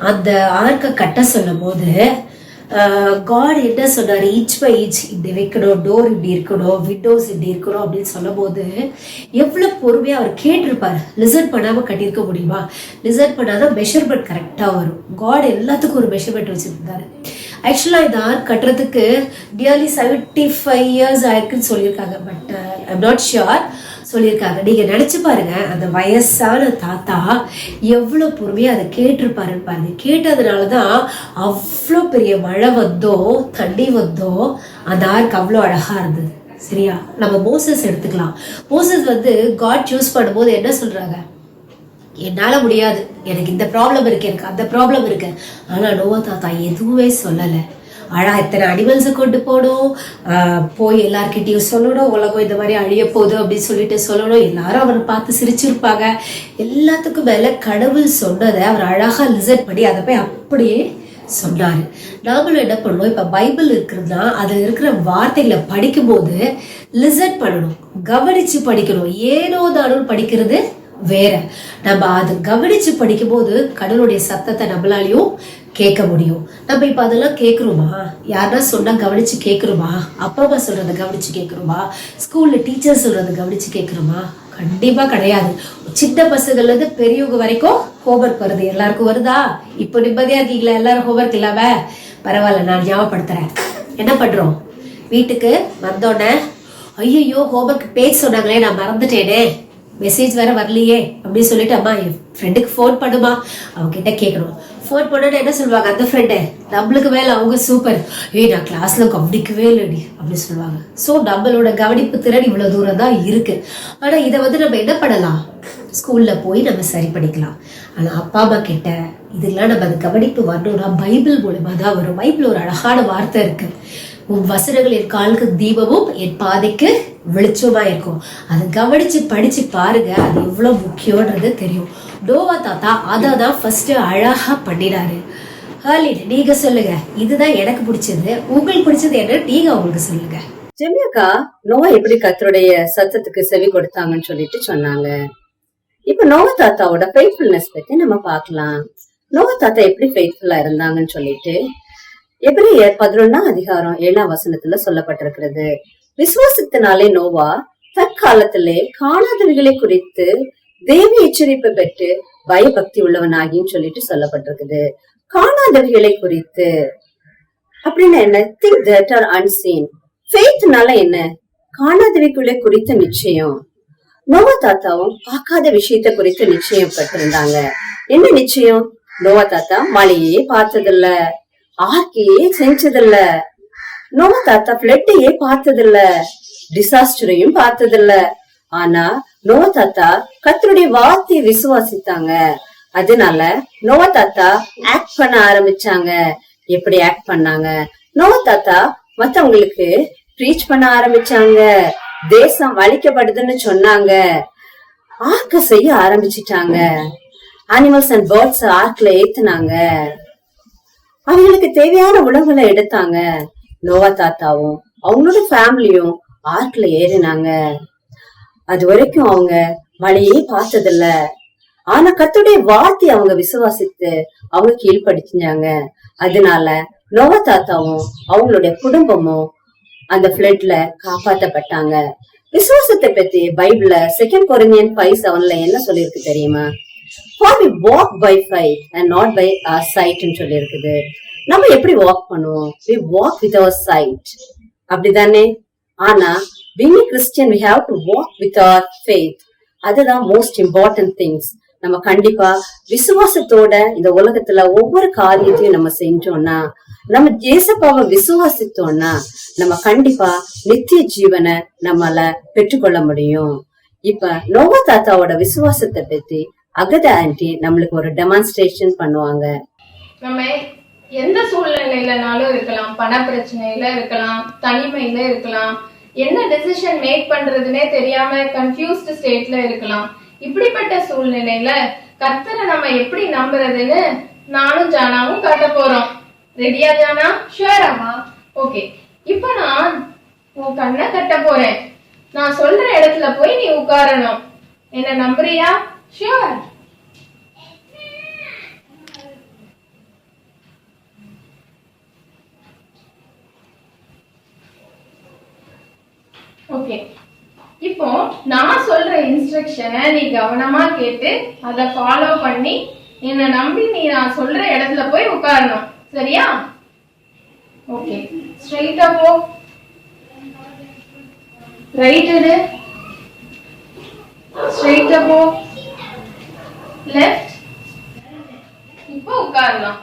அந்த ஆர்க்க கட்ட சொல்லும் போது காட் என்ன சொன்னார், ஈச் பை ஈச் இப்படி வைக்கணும், டோர் இப்படி இருக்கணும், விண்டோஸ் இப்படி இருக்கணும் அப்படின்னு சொல்லும் போது எவ்வளோ பொறுமையாக அவர் கேட்டிருப்பாரு. லிசன் பண்ணாமல் கட்டியிருக்க முடியுமா? லிசன் பண்ணாதான் மெஷர்மெண்ட் கரெக்டாக வரும். காட் எல்லாத்துக்கும் ஒரு மெஷர்மெண்ட் வச்சுருந்தாரு. ஆக்சுவலாக இந்த ஆர்க் கட்டுறதுக்கு நியர்லி 75 years ஆயிருக்குன்னு சொல்லியிருக்காங்க. But I'm not sure. சொல்லியிருக்காங்க. நீங்க நினைச்சு பாருங்க, அந்த வயசான தாத்தா எவ்வளவு பொறுமையா அதை கேட்டிருப்பாருன்னு பாருங்க. கேட்டதுனாலதான் அவ்வளோ பெரிய மழை வந்தோ தண்ணி வந்தோ அந்த ஆர்க் அவ்வளோ அழகா இருந்தது. சரியா? நம்ம மோசஸ் எடுத்துக்கலாம். மோசஸ் காட் சூஸ் பண்ணும்போது என்ன சொல்றாங்க, என்னால முடியாது, எனக்கு இந்த ப்ராப்ளம் இருக்கு, எனக்கு அந்த ப்ராப்ளம் இருக்கு. ஆனா நோவா தாத்தா எதுவுமே சொல்லலை. இத்தனை அனிமல்ஸை கொண்டு போகணும், போய் எல்லார்கிட்டையும் சொல்லணும், உலகம் இந்த மாதிரி அழிய போகுது அப்படின்னு சொல்லிட்டு சொல்லணும். எல்லாரும் அவரை பார்த்து சிரிச்சிருப்பாங்க. எல்லாத்துக்கும் மேல கடவுள் சொன்னதை அவர் அழகா லிசன் பண்ணி அதை போய் அப்படியே சொன்னாரு. நாங்களும் என்ன பண்ணுவோம், இப்ப பைபிள் இருக்குதுன்னா அதுல இருக்கிற வார்த்தைகளை படிக்கும் போது லிசன் பண்ணணும், கவனிச்சு படிக்கணும். ஏனோ தானோ படிக்கிறது வேற. நம்ம அது கவனிச்சு படிக்கும் போது கடவுளுடைய சத்தத்தை நம்மளாலையும் கேட்க முடியும். நம்ம இப்ப அதெல்லாம் கேட்கிறோமா? யாரா சொன்னா கவனிச்சு கேட்கிறோமா? அப்பா அம்மா சொல்றதை கவனிச்சு கேட்கிறோமா? ஸ்கூல்ல டீச்சர் சொல்றதை கவனிச்சு கேட்கிறோமா? கண்டிப்பா கிடையாது. சின்ன பசங்கள்ல இருந்து பெரியவங்க வரைக்கும் ஹோம்ஒர்க் வருது. எல்லாருக்கும் வருதா? இப்போ நிம்மதியா இருக்கீங்களா எல்லாரும் ஹோம்ஒர்க் இல்லாம? பரவாயில்ல, நான் ஞாபகப்படுத்துறேன். என்ன பண்றோம்? வீட்டுக்கு வந்தோடனே ஐயோ ஹோம்ஒர்க் பேஜ் சொன்னாங்களே, நான் மறந்துட்டேனே, மெசேஜ் வேற வரலையே அப்படின்னு சொல்லிட்டு அம்மா என் ஃப்ரெண்டுக்கு ஃபோன் பண்ணுமா, அவங்க கிட்ட கேட்கணும். ஃபோன் பண்ணோன்னு என்ன சொல்லுவாங்க, அந்த ஃப்ரெண்டு நம்மளுக்கு மேல அவங்க சூப்பர், நான் கிளாஸ்ல கவனிக்கவே இல்லடி அப்படின்னு சொல்லுவாங்க. ஸோ நம்மளோட கவனிப்பு திறன் இவ்வளவு தூரம் தான் இருக்கு. ஆனா இதை நம்ம என்ன பண்ணலாம், ஸ்கூல்ல போய் நம்ம சரி பண்ணிக்கலாம். ஆனா அப்பா அம்மா கிட்ட இதெல்லாம் நம்ம அந்த கவனிப்பு வரணும்னா பைபிள் மூலமா தான் வரும். பைபிள் ஒரு அழகான வார்த்தை இருக்கு, உன் வசனங்கள் என் காலுக்கு தீபமும் என் பாதைக்கு வெளிச்சமா இருக்கும். அதை கவனிச்சு படிச்சு பாருங்க, அது எவ்வளவு முக்கியம்ன்றது தெரியும். நோவா தாத்தா அதான் ஃபர்ஸ்ட் அழகா பண்ணினாரு. நீங்க சொல்லுங்க, இதுதான் எனக்கு பிடிச்சது, உங்களுக்கு பிடிச்சது என்ன, நீங்க அவங்களுக்கு சொல்லுங்க. ஜெமியாக்கா, நோவா எப்படி கர்த்தருடைய சத்தத்துக்கு செவி கொடுத்தாங்கன்னு சொல்லிட்டு சொன்னாங்க. இப்ப நோவா தாத்தாவோட ஃபெய்த்ஃபுல்னஸ் பத்தி நம்ம பார்க்கலாம். நோவா தாத்தா எப்படி ஃபெய்த்ஃபுல்லா இருந்தாங்கன்னு சொல்லிட்டு எபிரேயர் 11:7 சொல்லப்பட்டிருக்கிறது. விசுவாசத்தினாலே நோவா தற்காலத்திலே காணாதவைகளை குறித்து தேவ எச்சரிப்பு பெற்று பயபக்தி உள்ளவனாகின்னு சொல்லிட்டு சொல்லப்பட்டிருக்குது. காணாதவைகளை குறித்து அப்படின்னா என்ன? Things that are unseen. ஃபெய்த்னால என்ன? காணாதவைகளை குறித்த நிச்சயம். நோவா தாத்தாவும் பார்க்காத விஷயத்த குறித்து நிச்சயம் பட்டிருந்தாங்க. என்ன நிச்சயம்? நோவா தாத்தா மழையே பார்த்ததில்ல, ஆர்க்கையே செஞ்சதில்ல, நோவா தாத்தா பிளட்டையே பார்த்ததில்ல, டிசாஸ்டரையும் பார்த்ததில்ல. ஆனா நோவா தாத்தா கர்த்தருடைய வார்த்தையை விசுவாசித்தாங்க. அதனால நோவா தாத்தா ஆக்ட் பண்ண ஆரம்பிச்சாங்க. எப்படி ஆக்ட் பண்ணாங்க? நோவா தாத்தா மத்தவங்களுக்கு ப்ரீச் பண்ண ஆரம்பிச்சாங்க. தேசம் அழிக்கப்படுதுன்னு சொன்னாங்க. ஆர்க்க செய்ய ஆரம்பிச்சிட்டாங்க. அனிமல்ஸ் அண்ட் பேர்ட்ஸ் ஆர்க்ல ஏத்துனாங்க. அவங்களுக்கு தேவையான உணவுகளை எடுத்தாங்க. நோவா தாத்தாவும் அவங்களோட ஃபேமிலியும் ஆர்க்ல ஏறினாங்க. அது வரைக்கும் அவங்க மழையே பார்த்ததில்ல. ஆனா கர்த்தருடைய வார்த்தை அவங்க விசுவாசித்து அவங்க கீழ்படிச்சாங்க. அதனால நோவா தாத்தாவும் அவங்களுடைய குடும்பமும் அந்த ஃபிளட்ல காப்பாற்றப்பட்டாங்க. விசுவாசத்தை பத்தி பைபிள்ல 2 Corinthians 5:7 என்ன சொல்லிருக்கு தெரியுமா? For we walk by faith and not by our sight ன்னு சொல்லி இருக்குது. நம்ம எப்படி வாக் பண்ணுவோம்? We walk with our sight. அப்படிதானே? ஆனா being a Christian we have to walk with our faith. அதுதான் most important things. நம்ம கண்டிப்பா விசுவாசத்தோட இந்த உலகத்துல ஒவ்வொரு காரியத்தையும் நம்ம செஞ்சோம்னா, நம்ம ஏசப்பாவை விசுவாசித்தோம்னா, நம்ம கண்டிப்பா நித்திய ஜீவனை நம்மால பெற்றுக்கொள்ள முடியும். இப்ப நோவா தாத்தாவோட விசுவாசத்தை பத்தி அகதா ஆன்டி நம்மளுக்கு ஒரு டெமான்ஸ்ட்ரேஷன் பண்ணுவாங்க. நம்ம எந்த சூழ்நிலையிலனாலும் இருக்கலாம், பண பிரச்சனையில இருக்கலாம், தனிமையில இருக்கலாம், என்ன டெசிஷன் மேக் பண்றதுன்னே தெரியாம கன்ஃபியூஸ்ட் ஸ்டேட்ல இருக்கலாம். இப்படிப்பட்ட சூழ்நிலையில கர்த்தரை நம்ம எப்படி நம்புறதுன்னு நானும் ஜானாவும் காட்ட போறோம். ரெடியா ஜானா? ஷுவராமா? ஓகே. இப்ப நான் உன் கண்ணை கட்ட போறேன். நான் சொல்ற இடத்துல போய் நீ உட்காரணும். என்ன நம்புறியா? ஷுவர். ஓகே. இப்போ நான் சொல்ற இன்ஸ்ட்ரக்ஷனை நீ கவனமா கேட்டு அதை ஃபாலோ பண்ணி என்ன நம்பி நீ நான் சொல்ற இடத்துல போய் உட்காரணும். சரியா? ஓகே. ஸ்ட்ரைட்டா போ. ரைட் எடு. ஸ்ட்ரெயிட் போ. லெஃப்ட். இப்போ உட்காரலாம்.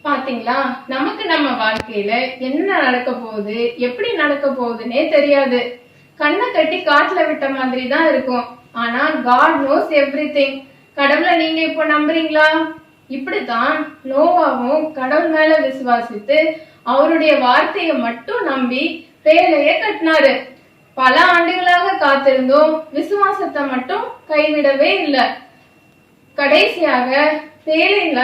பாத்தீங்களா, நமக்கு நம்ம வாழ்க்கையில என்ன நடக்க போகுது, எப்படி நடக்க போகுதுன்னே தெரியாது. கண்ணை கட்டி காட்டுல விட்ட மாதிரி தான் இருக்கும். ஆனா God knows everything. கடவுளை நீங்க இப்போ நம்புறீங்களா? இப்படித்தான் நோவாவும் கடவுள் மேல விசுவாசித்து அவருடைய வார்த்தையை மட்டும் நம்பி பேழைய கட்டினாரு. பல ஆண்டுகளாக காத்திருந்தோம், விசுவாசத்தை மட்டும் கைவிடவே இல்லை. கடைசியாக பேழையில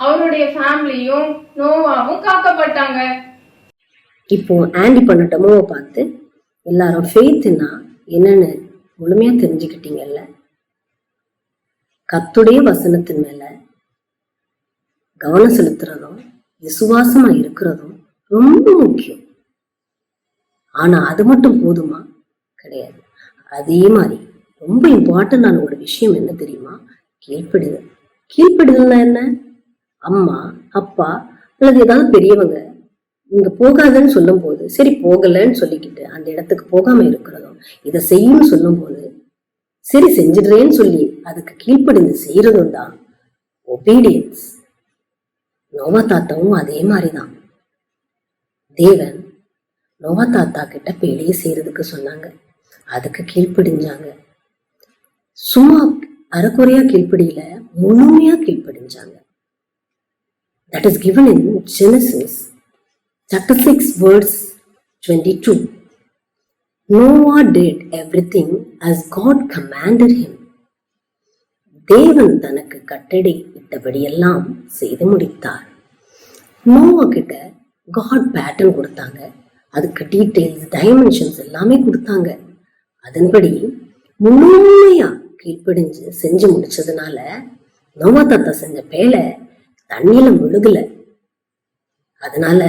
அவருடைய ஃபேமிலியும் நோவாவும் காக்கப்பட்டாங்க. இப்போ ஆண்டி பண்ண டெமோவை பார்த்து எல்லாரும் ஃபெய்த்னா என்னன்னு முழுமையா தெரிஞ்சுக்கிட்டீங்கல்ல. கர்த்தருடைய வசனத்தின் மேல கவனம் செலுத்துறதும் விசுவாசமா இருக்கிறதும் ரொம்ப முக்கியம். ஆனா அது மட்டும் போதுமா? கிடையாது. அதே மாதிரி ரொம்ப இம்பார்ட்டன்டான ஒரு விஷயம் என்ன தெரியுமா? கீழ்ப்படிதல். கீழ்ப்படிதல்னா என்ன? அம்மா அப்பா அல்லது ஏதாவது பெரியவங்க இங்க போகாதன்னு சொல்லும் போது சரி போகலன்னு சொல்லிக்கிட்டு அந்த இடத்துக்கு போகாம இருக்கிறதும், இதை செய்யும்னு சொல்லும் போது சரி செஞ்சிடுறேன்னு சொல்லி அதுக்கு கீழ்ப்படிந்து செய்யறதும் தான் ஒபீடியன்ஸ். நோவா தாத்தாவும் அதே மாதிரிதான். தேவன் நோவா தாத்தா கிட்ட பேழையை செய்யறதுக்கு சொன்னாங்க, அதுக்கு கீழ்ப்படிஞ்சாங்க. சும்மா அரைக்குறையா கீழ்ப்படியில, முழுமையா கீழ்ப்படிஞ்சாங்க. That is given in Genesis chapter 6 verse 22. Noah did everything as God commanded him. தேவன் தனக்கு கட்டளை இட்டபடியெல்லாம் செய்து முடித்தார். நோவா கிட்ட காட் பேட்டர்ன் கொடுத்தாங்க, அதுக்கு டீட்டெயில்ஸ் டைமென்ஷன்ஸ் எல்லாமே கொடுத்தாங்க. அதன்படி முழுமையா கீழ்ப்படிஞ்சு செஞ்சு முடிச்சதுனால நோவா தாத்தா செஞ்ச பேலை தண்ணியில முழுகல. அதனால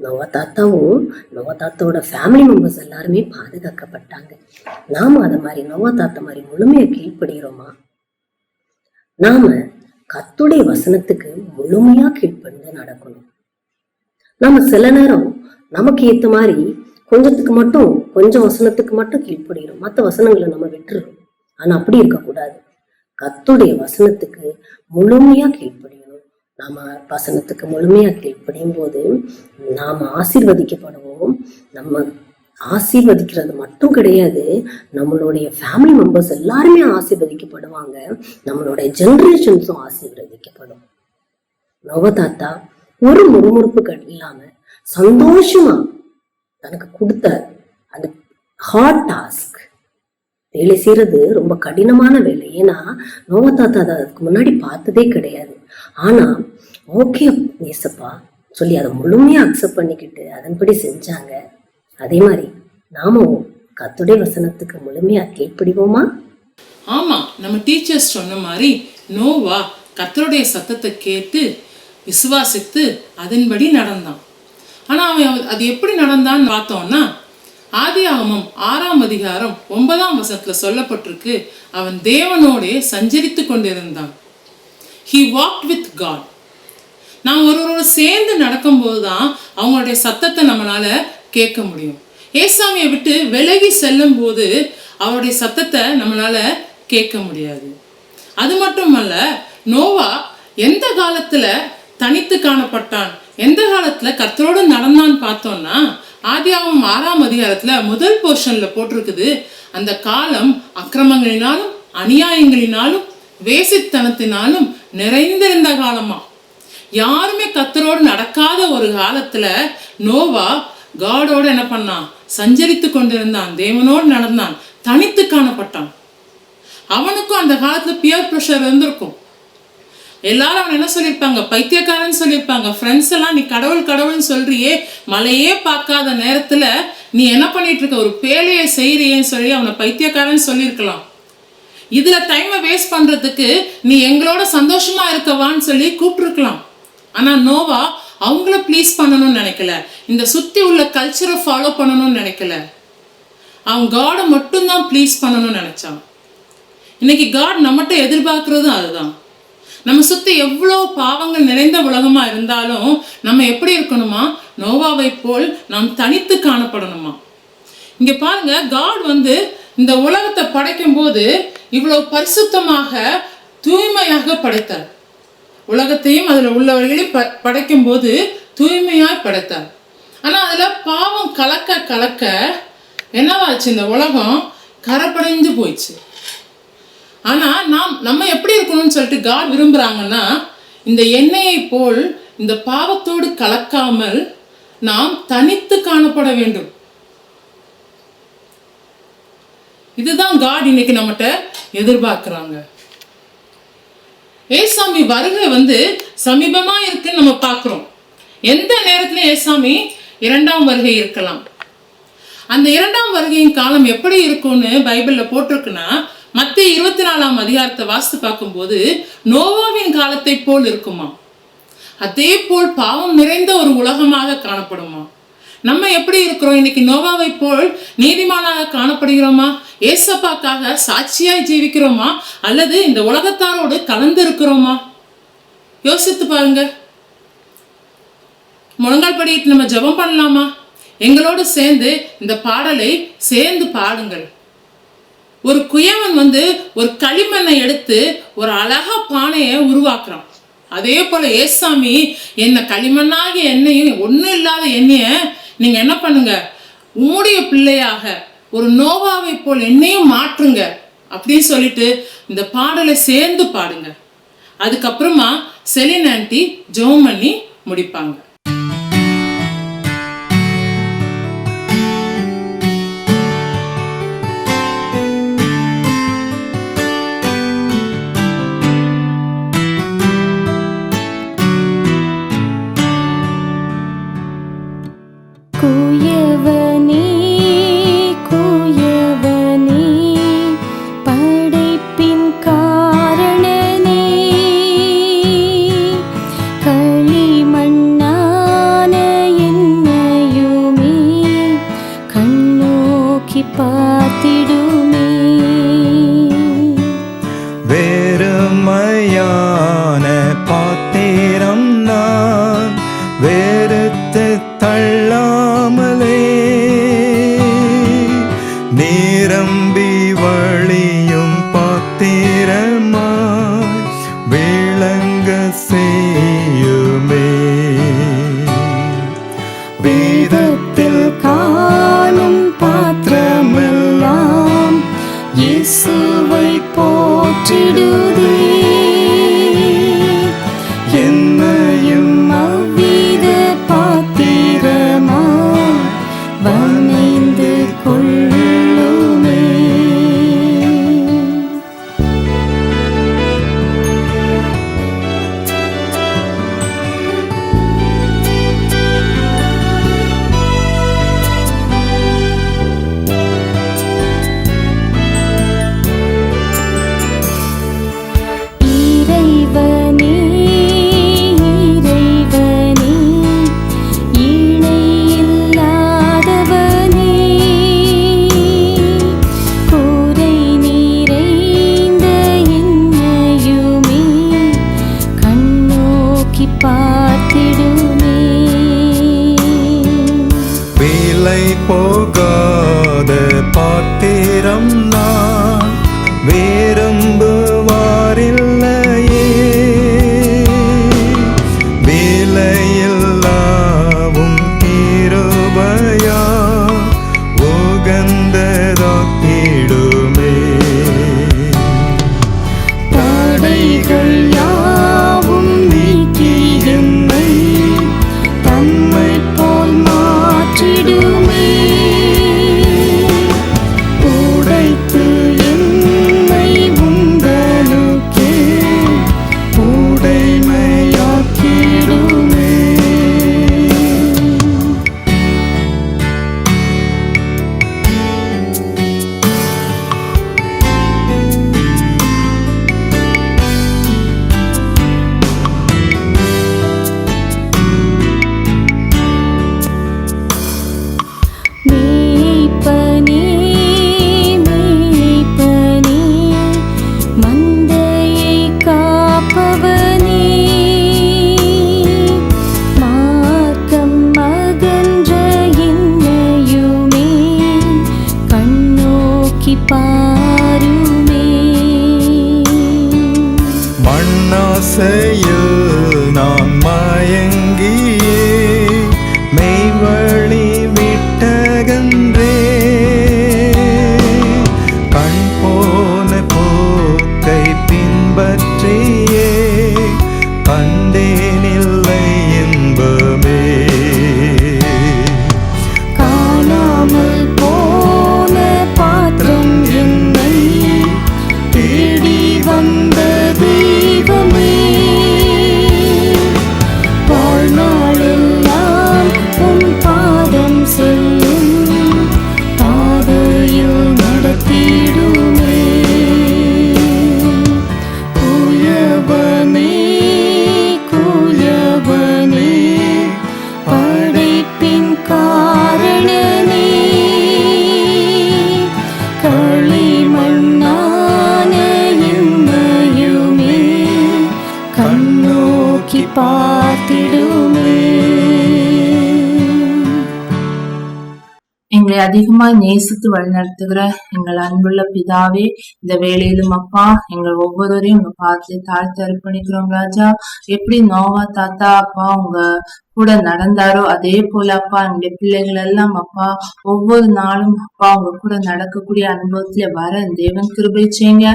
நோவா தாத்தாவும் நோவா தாத்தாவோட ஃபேமிலி மெம்பர்ஸ் எல்லாருமே பாதுகாக்கப்பட்டாங்க. நாம அதை மாதிரி நோவா தாத்தா மாதிரி முழுமையா கீழ்ப்படுகிறோமா? நாம கர்த்தருடைய வசனத்துக்கு முழுமையா கீழ்ப்படிந்து நடக்கணும். நாம சில நேரம் நமக்கு ஏத்த மாதிரி கொஞ்சத்துக்கு மட்டும் கொஞ்சம் வசனத்துக்கு மட்டும் கீழ்ப்படுகிறோம், மற்ற வசனங்களை நம்ம விட்டுறோம். ஆனா அப்படி இருக்கக்கூடாது. கர்த்தருடைய வசனத்துக்கு முழுமையா கீழ்ப்படியணும். நாம வசனத்துக்கு முழுமையா கீழ்ப்படியும் போது நாம ஆசீர்வதிக்கப்படுவோம். நம்ம ஆசீர்வதிக்கிறது மட்டும் கிடையாது, நம்மளுடைய ஃபேமிலி மெம்பர்ஸ் எல்லாருமே ஆசீர்வதிக்கப்படுவாங்க, நம்மளுடைய ஜெனரேஷன்ஸும் ஆசீர்வதிக்கப்படும். நோவா தாத்தா ஒரு முறுமுறுப்புகள் இல்லாம சந்தோஷமா தனக்கு கொடுத்த அந்த ஹார்ட் டாஸ்க் வேலை செய்யறது ரொம்ப கடினமான வேலை. ஏன்னா நோவா தாத்தா அதை அதுக்கு முன்னாடி பார்த்ததே கிடையாது. ஆனா ஓகே நேசப்பா சொல்லி அதை முழுமையா அக்செப்ட் பண்ணிக்கிட்டு அதன்படி செஞ்சாங்க. அதே மாதிரி நாமும் கர்த்தருடைய வசனத்துக்கு முழுமையா கீழ்ப்படிவோமா? ஆமா, நம்ம டீச்சர்ஸ் சொன்ன மாதிரி நோவா கர்த்தருடைய சத்தத்தை கேட்டு விசுவாசித்து அதன்படி நடந்தான். ஆனா அவன் அது எப்படி நடந்தான்னு பார்த்தோம்னா, ஆதியாகமம் 6ஆம் அதிகாரம் 9ஆம் வசனத்துல சொல்லப்பட்டிருக்கு, அவன் தேவனோடே சஞ்சரித்து கொண்டிருந்தான். He walked with God. நாம் ஒருவரோட சேர்ந்து நடக்கும்போது தான் அவங்களுடைய சத்தத்தை நம்மளால கேட்க முடியும். ஏசாமியை விட்டு விலகி செல்லும் போது அவருடைய சத்தத்தை நம்மளால கேட்க முடியாது. அது மட்டுமல்ல, நோவா எந்த காலத்துல தனித்து காணப்பட்டான், எந்த காலத்துல கர்த்தரோடு நடந்தான்னு பார்த்தோம்னா, ஆதியாகமம் 6ஆம் அதிகாரத்துல முதல் போர்ஷன்ல போட்டிருக்குது, அந்த காலம் அக்கிரமங்களினாலும் அநியாயங்களினாலும் வேசித்தனத்தினாலும் நிறைந்திருந்த காலமா. யாருமே கர்த்தரோடு நடக்காத ஒரு காலத்துல நோவா காடோட என்ன பண்ணான்? சஞ்சரித்து கொண்டிருந்தான், தேவனோடு நடந்தான், தனித்து காணப்பட்டான். அவனுக்கும் அந்த காலத்துல பியர் ப்ரெஷர் இருந்திருக்கும். எல்லாரும் அவன் என்ன சொல்லியிருப்பாங்க? பைத்தியக்காரன்னு சொல்லியிருப்பாங்க. ஃப்ரெண்ட்ஸ் எல்லாம் நீ கடவுள் கடவுள்னு சொல்றியே, மழையே பார்க்காத நேரத்துல நீ என்ன பண்ணிட்டு இருக்க, ஒரு பேழையை செய்யறியேன்னு சொல்லி அவனை பைத்தியக்காரன்னு சொல்லியிருக்கலாம். இதுல டைமை வேஸ்ட் பண்றதுக்கு நீ எங்களோட சந்தோஷமா இருக்கவான்னு சொல்லி கூப்பிட்டுருக்கலாம். ஆனா நோவா அவங்கள ப்ளீஸ் பண்ணணும்னு நினைக்கல, இந்த சுத்தி உள்ள கல்ச்சரை ஃபாலோ பண்ணணும்னு நினைக்கல, அவன் காடை மட்டும்தான் ப்ளீஸ் பண்ணணும்னு நினைச்சான். இன்னைக்கு காட் நம்மகிட்ட எதிர்பார்க்கறதும் அதுதான். நம்ம சுத்தி எவ்வளோ பாவங்கள் நிறைந்த உலகமா இருந்தாலும் நம்ம எப்படி இருக்கணுமா? நோவாவை போல் நாம் தனித்து காணப்படணுமா. இங்க பாருங்க, காட் இந்த உலகத்தை படைக்கும் போது இவ்வளவு பரிசுத்தமாக தூய்மையாக படைத்தார். உலகத்தையும் அதுல உள்ளவர்களையும் படைக்கும் போது தூய்மையாய் படைத்தார். ஆனா அதுல பாவம் கலக்க கலக்க என்னவாச்சு, இந்த உலகம் கரைப்படைஞ்சு போயிடுச்சு. ஆனா நம்ம எப்படி இருக்கணும்னு சொல்லிட்டு காட் விரும்புறாங்கன்னா, இந்த எண்ணெயை போல் இந்த பாவத்தோடு கலக்காமல் நாம் தனித்து காணப்பட வேண்டும். இதுதான் காட் இன்னைக்கு நம்மகிட்ட எதிர்பார்க்கிறாங்க. ஏசாமி வருகை சமீபமா இருக்குன்னு நம்ம பார்க்கிறோம். எந்த நேரத்திலும் ஏசாமி 2ஆம் வருகை இருக்கலாம். அந்த 2ஆம் வருகையின் காலம் எப்படி இருக்கும்னு பைபிள்ல போட்டிருக்குன்னா, மத்தேயு 24ஆம் அதிகாரத்தை வாசித்து பார்க்கும்போது நோவாவின் காலத்தை போல் இருக்குமா. அதே போல் பாவம் நிறைந்த ஒரு உலகமாக காணப்படுமா. நம்ம எப்படி இருக்கிறோம் இன்னைக்கு? நோவாவை போல் நீதிமானாக காணப்படுகிறோமா? ஏசப்பாக்காக சாட்சியாய் ஜீவிக்கிறோமா? அல்லது இந்த உலகத்தாரோடு கலந்து இருக்கிறோமா? யோசித்து பாருங்க. முழங்கால் படிட்டு நம்ம ஜெபம் பண்ணலாமா? எங்களோடு சேர்ந்து இந்த பாடலை சேர்ந்து பாடுங்கள். ஒரு குயவன் ஒரு களிமண்ணை எடுத்து ஒரு அழகா பானையை உருவாக்குறான். அதே போல ஏசாமி என்ன களிமண்ணாகி என்னையும் ஒன்றும் இல்லாத என்னைய நீங்க என்ன பண்ணுங்க, உம்முடைய பிள்ளையாக ஒரு நோவாவை போல் என்னையும் மாற்றுங்க அப்படின்னு சொல்லிட்டு இந்த பாடலை சேர்ந்து பாடுங்க. அதுக்கப்புறமா செலின் ஆண்டி ஜெபம் பண்ணி முடிப்பாங்க. குயவனே குயவனே படைப்பின் காரணனே, களிமண்ணான என்னையுமே கண்ணோக்கி பார்த்திடுமே. வெறுமையான பாத்திரம் நான் வெறுத்து தள்ளாமலே, நிரம்பி வழியும் பாத்திரமாய் விளங்க செய்யுமே. வேதத்தில் காணும் பாத்திரமெல்லாம் இயேசுவை போற்றிடுதே. என்னையும் அவ்வித பாத்திரமா வணைந்து கொள்ளுமே. தாருமே. மண்ணாசையில் நான் மயங்கியே மெய்வழி விட்டகன்றே, கண் போன போக்கை பின்பற்றியே கண்டேனில்லை இன்பமே. காணாமல் போன பாத்திரம் என்னை தேடி வந்த தெய்வமே, வாழ்நாளெல்லாம் உன் பாதம் செல்லும் பாதையில் நடத்திடுமே. குயவனே குயவனே படைப்பின் காரணனே, களிமண்ணான என்னையுமே கண்ணோக்கி பார்த்திடுமே. எங்களை அதிகமாய் நேசித்து வழிநடத்துகிற எங்கள் அன்புள்ள பிதாவே, இந்த வேளையிலும் அப்பா எங்கள் ஒவ்வொருவரையும் உங்க பாதத்துல தாழ்த்தி அர்ப்பணிக்கிறோம் ராஜா. எப்படி நோவா தாத்தா அப்பா உங்க கூட நடந்தாரோ அதே போல அப்பா எங்களுடைய பிள்ளைகள் எல்லாம் அப்பா ஒவ்வொரு நாளும் அப்பா உங்க கூட நடக்கக்கூடிய அனுபவத்துல வர தேவன் கிருபை செய்யுங்க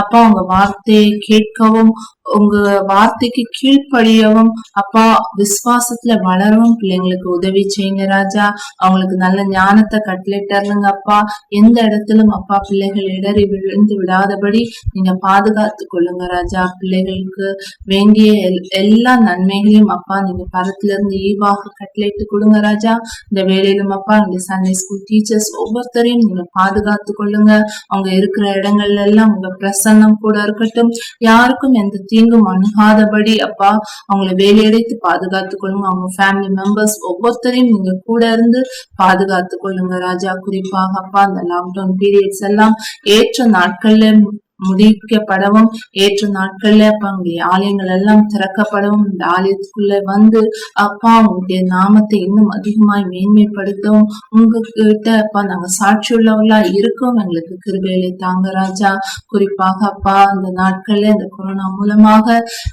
அப்பா. உங்க வார்த்தையை கேட்கவும் உங்க வார்த்தைக்கு கீழ்ப்படியவும் அப்பா விசுவாசத்துல வளரவும் பிள்ளைங்களுக்கு உதவி செய்யுங்க ராஜா. அவங்களுக்கு நல்ல ஞானத்தை கட்டளையிட்டாருங்க அப்பா. எந்த இடத்திலும் அப்பா பிள்ளைகள் இடறி விழுந்து விடாதபடி நீங்க பாதுகாத்து கொள்ளுங்க ராஜா. பிள்ளைகளுக்கு வேண்டிய எல்லா நன்மைகளையும் அப்பா நீங்க பரத்துல இருந்து ஈவாக கட்டளையிட்டு கொடுங்க ராஜா. இந்த வேலையிலும் அப்பா இந்த சண்டே ஸ்கூல் டீச்சர்ஸ் ஒவ்வொருத்தரையும் நீங்க பாதுகாத்து கொள்ளுங்க. அவங்க இருக்கிற இடங்கள்ல எல்லாம் உங்க பிரசன்னம் கூட இருக்கட்டும். யாருக்கும் எந்த தீங்கும் அணுகாதபடி அப்பா அவங்களை வேலையடைத்து பாதுகாத்து கொள்ளுங்க. அவங்க ஃபேமிலி மெம்பர்ஸ் ஒவ்வொருத்தரையும் நீங்க கூட இருந்து பாதுகாத்து கொள்ளுங்க ராஜா. குறிப்பாக அப்பா இந்த லாக்டவுன் பீரியட்ஸ் எல்லாம் ஏற்ற நாட்கள்ல முடிக்கப்படவும், ஏற்ற நாட்கள்ல அப்ப அங்களுடைய ஆலயங்கள் எல்லாம் திறக்கப்படவும், இந்த ஆலயத்துக்குள்ள வந்து அப்பா உங்களுடைய நாமத்தை இன்னும் அதிகமாய் மேன்மைப்படுத்தவும், உங்ககிட்ட அப்பா நாங்க சாட்சி உள்ளவர்களா இருக்கவும் எங்களுக்கு கிருபையிலே தாங்க ராஜா. குறிப்பாக அப்பா இந்த நாட்கள்ல இந்த கொரோனா மூலமாக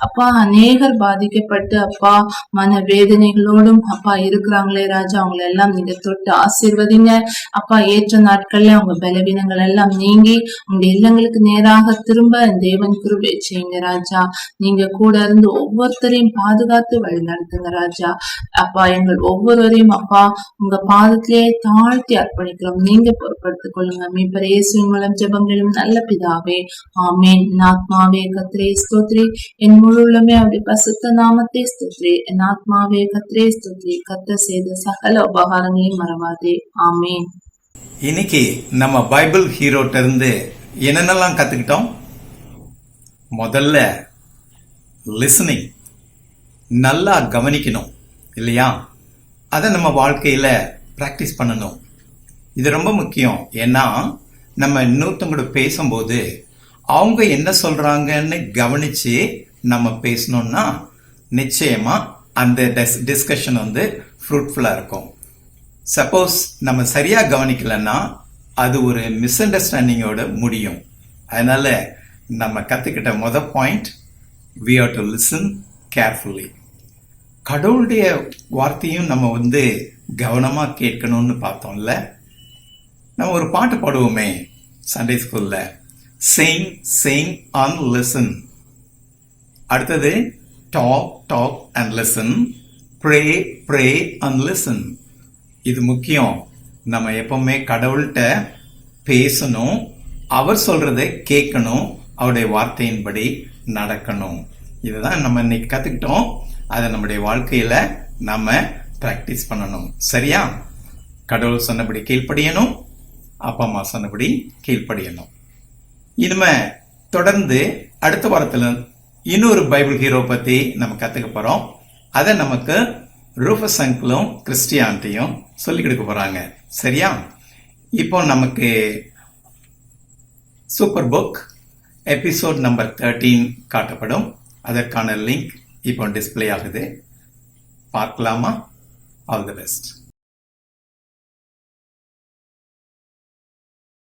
அப்பா அநேகர் பாதிக்கப்பட்டு அப்பா மன வேதனைகளோடும் அப்பா இருக்கிறாங்களே ராஜா. அவங்களை எல்லாம் நீங்க தொட்டு ஆசீர்வதிங்க அப்பா. ஏற்ற நாட்கள்ல அவங்க பலவீனங்கள் எல்லாம் நீங்கி உங்களுடைய இல்லங்களுக்கு நேராக திரும்ப தேவன் கிருபை செய்யுங்க ராஜா. நீங்க கூட இருந்து ஒவ்வொருத்தரையும் பாதுகாத்து வழி நடத்துங்க ராஜா. அப்பா எங்கள் ஒவ்வொருவரையும் அப்பா உங்க பாதத்திலே தாழ்த்தி அர்ப்பணிக்கிறோம். நீங்க பொறுப்படுத்திக் கொள்ளுங்க. மீட்பர் இயேசுவின் மூலம் ஜெபங்களும் நல்ல பிதாவே, ஆமேன். என் ஆத்மாவே கர்த்தரை ஸ்தோத்திரி, என் முழு உள்ளமே அவருடைய பரிசுத்த நாமத்தை ஸ்தோத்திரி. என் ஆத்மாவே கர்த்தரை ஸ்தோத்திரி, கர்த்தர் செய்த சகல உபகாரங்களையும் மறவாதே. ஆமேன். இன்னைக்கு நம்ம பைபிள் ஹீரோட்ட இருந்து என்னென்னலாம் கத்துக்கிட்டோம்? முதல்ல லிசனிங், நல்லா கவனிக்கணும் இல்லையா? அதை நம்ம வாழ்க்கையில பிராக்டிஸ் பண்ணணும். இது ரொம்ப முக்கியம். ஏன்னா நம்ம இன்னொருத்தவங்க பேசும்போது அவங்க என்ன சொல்றாங்கன்னு கவனிச்சு நம்ம பேசணும்னா நிச்சயமா அந்த டிஸ்கஷன் வந்து ஃப்ரூட்ஃபுல்லா இருக்கும். சப்போஸ் நம்ம சரியா கவனிக்கலன்னா அது ஒரு மிஸ் அண்டர்ஸ்டாண்டிங்கோட முடியும். அதனால நம்ம கத்துக்கிட்ட முதல் point, we have to listen carefully. கடவுளுடைய வார்த்தையும் நம்ம வந்து கவனமா கேட்கணும்னு பார்த்தோம்ல. நம்ம ஒரு பாட்டு பாடுவோமே சண்டே ஸ்கூல்ல, sing sing and listen. அடுத்தது talk talk and listen, pray pray and listen. இது முக்கியம். நம்ம எப்பவுமே கடவுள்கிட்ட பேசணும், அவர் சொல்றதை கேட்கணும், அவருடைய வார்த்தையின்படி நடக்கணும். இதுதான் நம்ம இன்னைக்கு கத்துக்கிட்டோம். அதை நம்முடைய வாழ்க்கையில நம்ம பிராக்டிஸ் பண்ணணும். சரியா? கடவுள் சொன்னபடி கீழ்ப்படியணும், அப்பா அம்மா சொன்னபடி கீழ்ப்படியணும். இனிமே தொடர்ந்து அடுத்த வாரத்துல இன்னொரு பைபிள் ஹீரோ பத்தி நம்ம கத்துக்க போறோம். அதை நமக்கு ரூஃபஸ் அங்கிளும் கிறிஸ்டியான்ட்டையும் சொல்லிக் கொடுக்க போறாங்க. சரியா? இப்போ நமக்கு சூப்பர் புக் எபிசோட் நம்பர் 13 காட்டப்படும். அதற்கான லிங்க் இப்போ டிஸ்பிளே ஆகுது. பார்க்கலாமா? All the best.